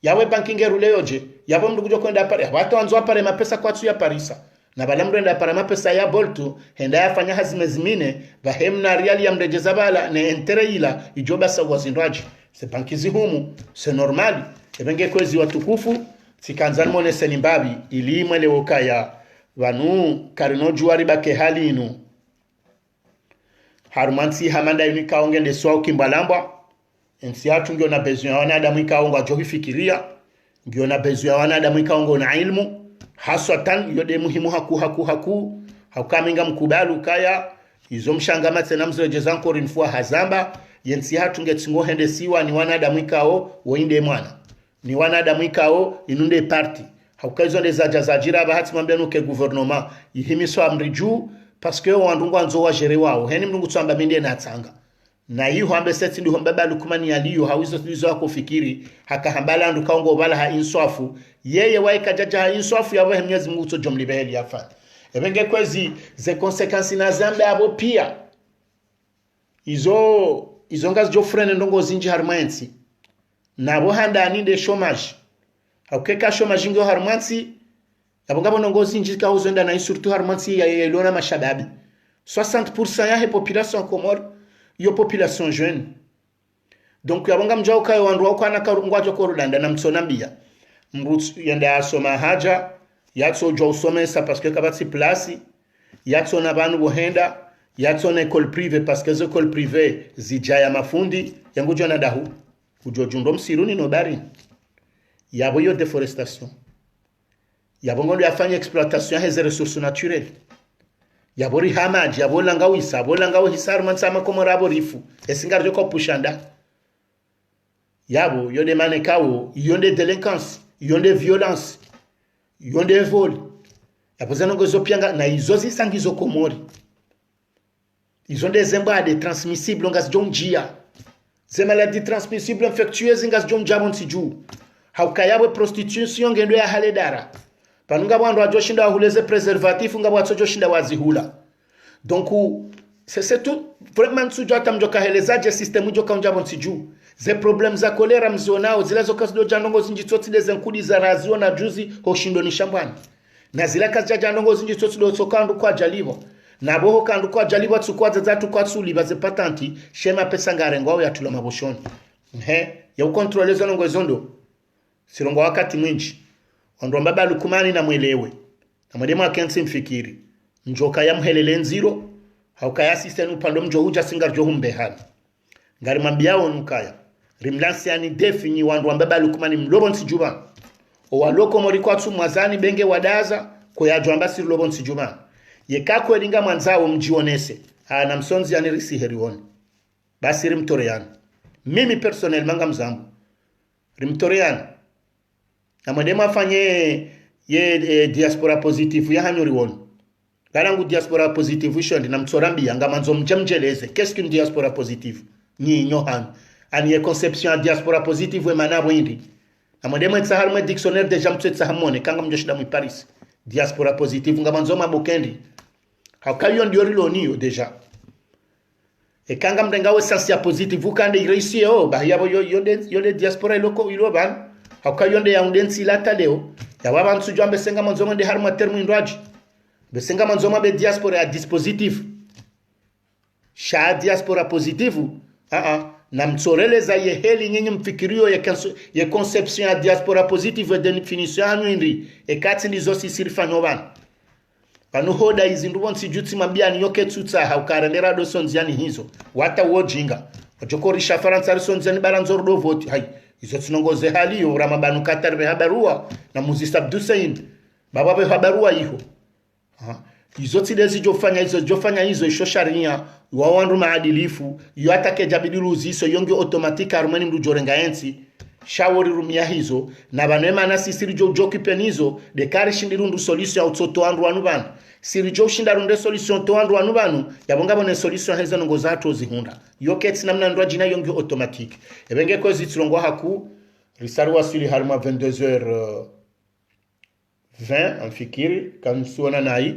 [SPEAKER 1] yawe banki ngeru leoje yabo mndu kujo kwenda pare watu wanzo pare mapesa kwa tu ya parisa na bala mrenda pare mapesa ya boltu henda yafanya hazimezimine bahemna real ya mrejeza bala ne entere ila ijoba sa wazindwaji se banki zihumu c'est normal ebenge kwezi watukufu sikanzan mone senimbabi ili mwele wokaya vanu karino juari bake hali inu harumansi hamanda yuni kaonge nde suwa ukimbalamba ensi hatu ngio na bezu ya wanadamu ikaongo ajohi fikiria ngio na bezu ya wanadamu ikaongo na ilmu haswatan yode muhimu haukaminga mkubalu kaya izo mshangama tena mzrejeza nkori nfuwa hazamba yensi hatu nge tsingo hende siwa ni wanadamu ikao woinde mwana ni wanadamu ikao inunde parti haukazo ndeza jazajira bahati mwambia nuke gouvernement yihimiso amri juu parce que wandungu anzo wa jere wao heni mndungu tsamba minde na tsanga na hiyo hambe seti ndi hombaba lukumani yaliyo hawizo tulizo wako fikiri haka hambala ndu kaongo bala ha inswafu yeye waika jaja ha inswafu yawe Mwenyezi Mungu to jomli beheli yafa ebenge kwezi ze consequences na zambe abo pia izo ngazi jo frene ndongo zinji harmansi na bo handa aninde chômage haukeka chômage ngo harmansi yabongabo ndongo zinji ka uzenda na surtout harmansi ya elona mashababi 60% ya population Comore yo population jeune donc yabonga mjao kayo wandu wako anakangwajo ko Rwanda na mtsonambia mrutsu yenda asoma haja yatso jo usomesa parce que kabati place yatso na banu bohenda yatso na école privée parce que les écoles privées zijaya mafundi yangu jona dahu ujojundo msiruni no bari yabo yo déforestation yabongo ndo yafanya exploitation ya ces ressources naturelles yabori hamaji yabolanga wisa yabolanga hisaru mansama komorabo rifu esingarjo ko pushanda yabo yonde manekawo yonde délinquance yonde violence yonde vol yapozana ngozo pianga na izo zisangizo Komori ils ont des embades transmissibles ngas jonjia ces maladies transmissibles infectieuses ngas jonja monsiju haukayabwe prostitution ngendo ya haledara panunga bwandu ajoshinda huleze preservatif ngabwa ajoshinda wazihula donc c'est tout vraiment sujo atamjoka helezaje system ujoka njabo nsiju ze problem za kolera mzionao zilazo kazido jandongo zinjitsotsi deze nkudi za razio na juzi hoshindo ni shambani na zila kazi jandongo zinjitsotsi do sokandu kwa jalivo na boho kandu kwa jalivo tsukwaza zatu kwa tsuli baze patanti shema pesa ngarengo ya tula maboshoni ya ukontroleza nongo zondo sirongo wakati mwinji ondo mbaba lukumani na mwelewe na mwedema kensi mfikiri njoka ya mhelele nziro haukaya system upando mjo huja singarjo humbehani ngari mambiao nukaya rimlansi yani defini wandu mbaba lukumani mlobo nsijuba o waloko mori kwa tsu mwazani benge wadaza ko ya jwamba siri lobon si juma ye kako elinga mwanzao mjionese na msonzi yani risi heriwoni basi rimtoreana mimi personnel manga mzambu rimtoreana na madema fanye ye diaspora positive ya hanyori woni garangu diaspora positive isho ndi na mtsorambi yanga manzo mjemjeleze qu'est-ce qu'une diaspora positive ni nyohan ani ye conception ya diaspora positive we manabo indi na madema tsahar me dictionnaire de jam tsetsa hamone kanga mjoshida mu Paris diaspora positive nga manzo mabokendi hakayo ndio riloniyo deja e kanga mdengawe sensia positive ukande ireisi ba yabo yonde diaspora iloko iloban hakayo nde yaundensi lata leo ya baba nsujwa mbesenga manzo mande harma termu indwaji besenga manzo mabe diaspora ya dispositif sha diaspora positive na mtsoreleza ye heli nyinyi mfikirio ya conception ya diaspora positive de definition anu indi e kati ndizo sisirifanyo bana panohoda hizi ndubo nsijuti mabia yoke tutsa haukarendera do sonziani hizo wata wojinga wajokorisha faransa sonziani baranzor do vote hai hizo tunongoze hali yo ramabanu katarbe habarua na muzisa Abdusain baba be habarua hiyo hizo tidezi jofanya hizo isho sharia wawandu maadilifu yo atake jabidilu ziso yonge automatique armani mdu jorenga ensi shawori rumia hizo na banema na sisiri joki penizo de kari shindirundu solution autoto andu anu bana siri jo shindarunde solution to andu anu banu yabonga bone solution heza ngo zato zihunda yoketi namna ndo jina yonge automatique ebenge ko zitrongo haku risaru wasili harma 22h20 amfikiri kamsuona nai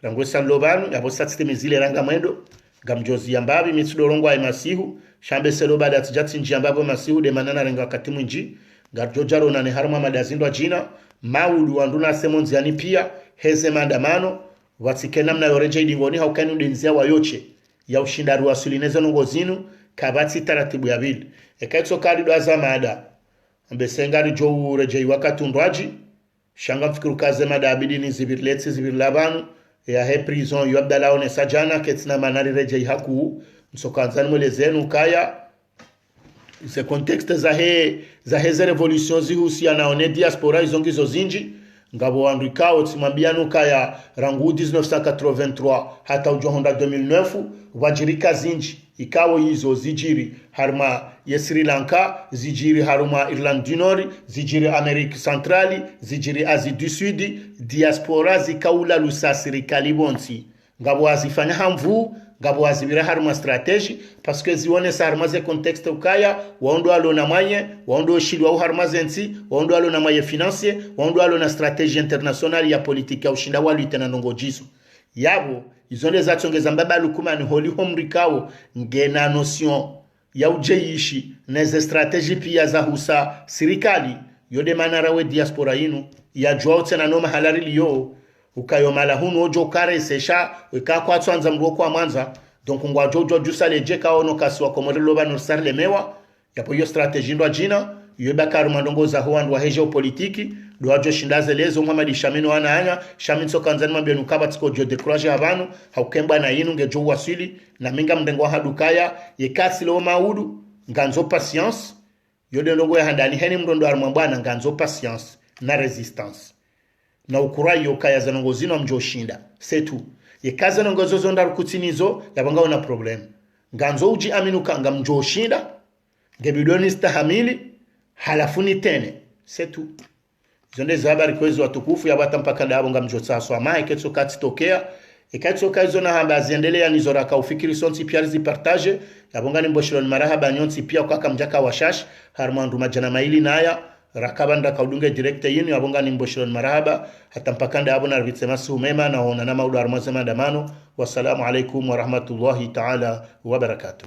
[SPEAKER 1] rango sanlobanu yabo satiste mezile ranga mwendo gamjozi yambabi mitsudorongo ay masihu shambe selo bada tijati njambabo masihu de manana renga wakati mwinji garjojaro na ne harma madazindo jina maulu wanduna semonzi yani pia heze maandamano watike namna yoreje idingoni haukani udenzia wayoche ya ushindaru wa sulineze nongozinu kabati taratibu ya bili ekaitso kali do azamada mbesengari jo ureje wakati ndwaji shanga mfikiru kaze mada abidi ni zibirlabanu ya he prison yu abdala one sajana ketina manari reje haku msokanzani mwelezenu kaya se contexte za heze revolution zihusia na one diaspora izongizo zinji ngabo wandikao timambianu kaya rangu 1983 hata ujohonda 2009 wajirika zinji ikawo hizo zijiri harma ya Sri Lanka, zijiri harma Irland du Nord, zijiri Amerika Centrali, zijiri Asie du Sud, diaspora zikaula lusa serikali bonsi ngabo wazifanya hamvu ngabo wazibira harma strategy parce que zione sa harma ze contexte ukaya waondo alo na maye waondo shilwa harma zensi waondo alo na maye financier waondo alo na strategie internationale ya politique ya ushinda wa litena nongojizo yabo izonde zatsongeza mbaba lukumani holi homrikao ngena notion ya ujeishi neze strategy pia za husa serikali yode manarawe diaspora inu ya jwao tena noma halari liyo ukayo malahunu ojo kare sesha ukakwa tsanza mruo kwa manza donc ngwa jojo jusale jeka ono kaswa komorelo bano sarle mewa yapo yo strategy ndo jina yoba karumandongo za hoandu wa hejo politiki do ajo shindaze lezo Muhammad Shamino anaanya Shaminso kanzani mabenu kabatiko jo décourager abantu haukemba na yinu ngejo wasili na minga mdengo hadukaya yekasi lo maudu nganzo patience yode ndongo ya handani heni mrondo armambwana nganzo patience na resistance na ukurayo kaya zanongo zino mjoshinda c'est tout yekaza nongozo zonda rukutinizo yabanga una problem nganzo uji aminu kanga mjoshinda ngebidoni stahamili halafuni tene c'est tout zonde zabari kwezo watukufu ya bata mpaka dabo ngamjotsa so amae ketso katitokea ekatso kazo na hamba ziendelea nizora ka ufikiri sonti pia zi partage yabonga ni mboshiro ni marahaba nyonsi pia kwa mjaka washash harmandu majana maili naya rakabanda kaudunge directe yinu yabonga ni mboshiro ni marahaba hata mpaka dabo na rvitsema umema na ona na maudu armazema damano wassalamu alaikum wa rahmatullahi ta'ala wa barakatuh.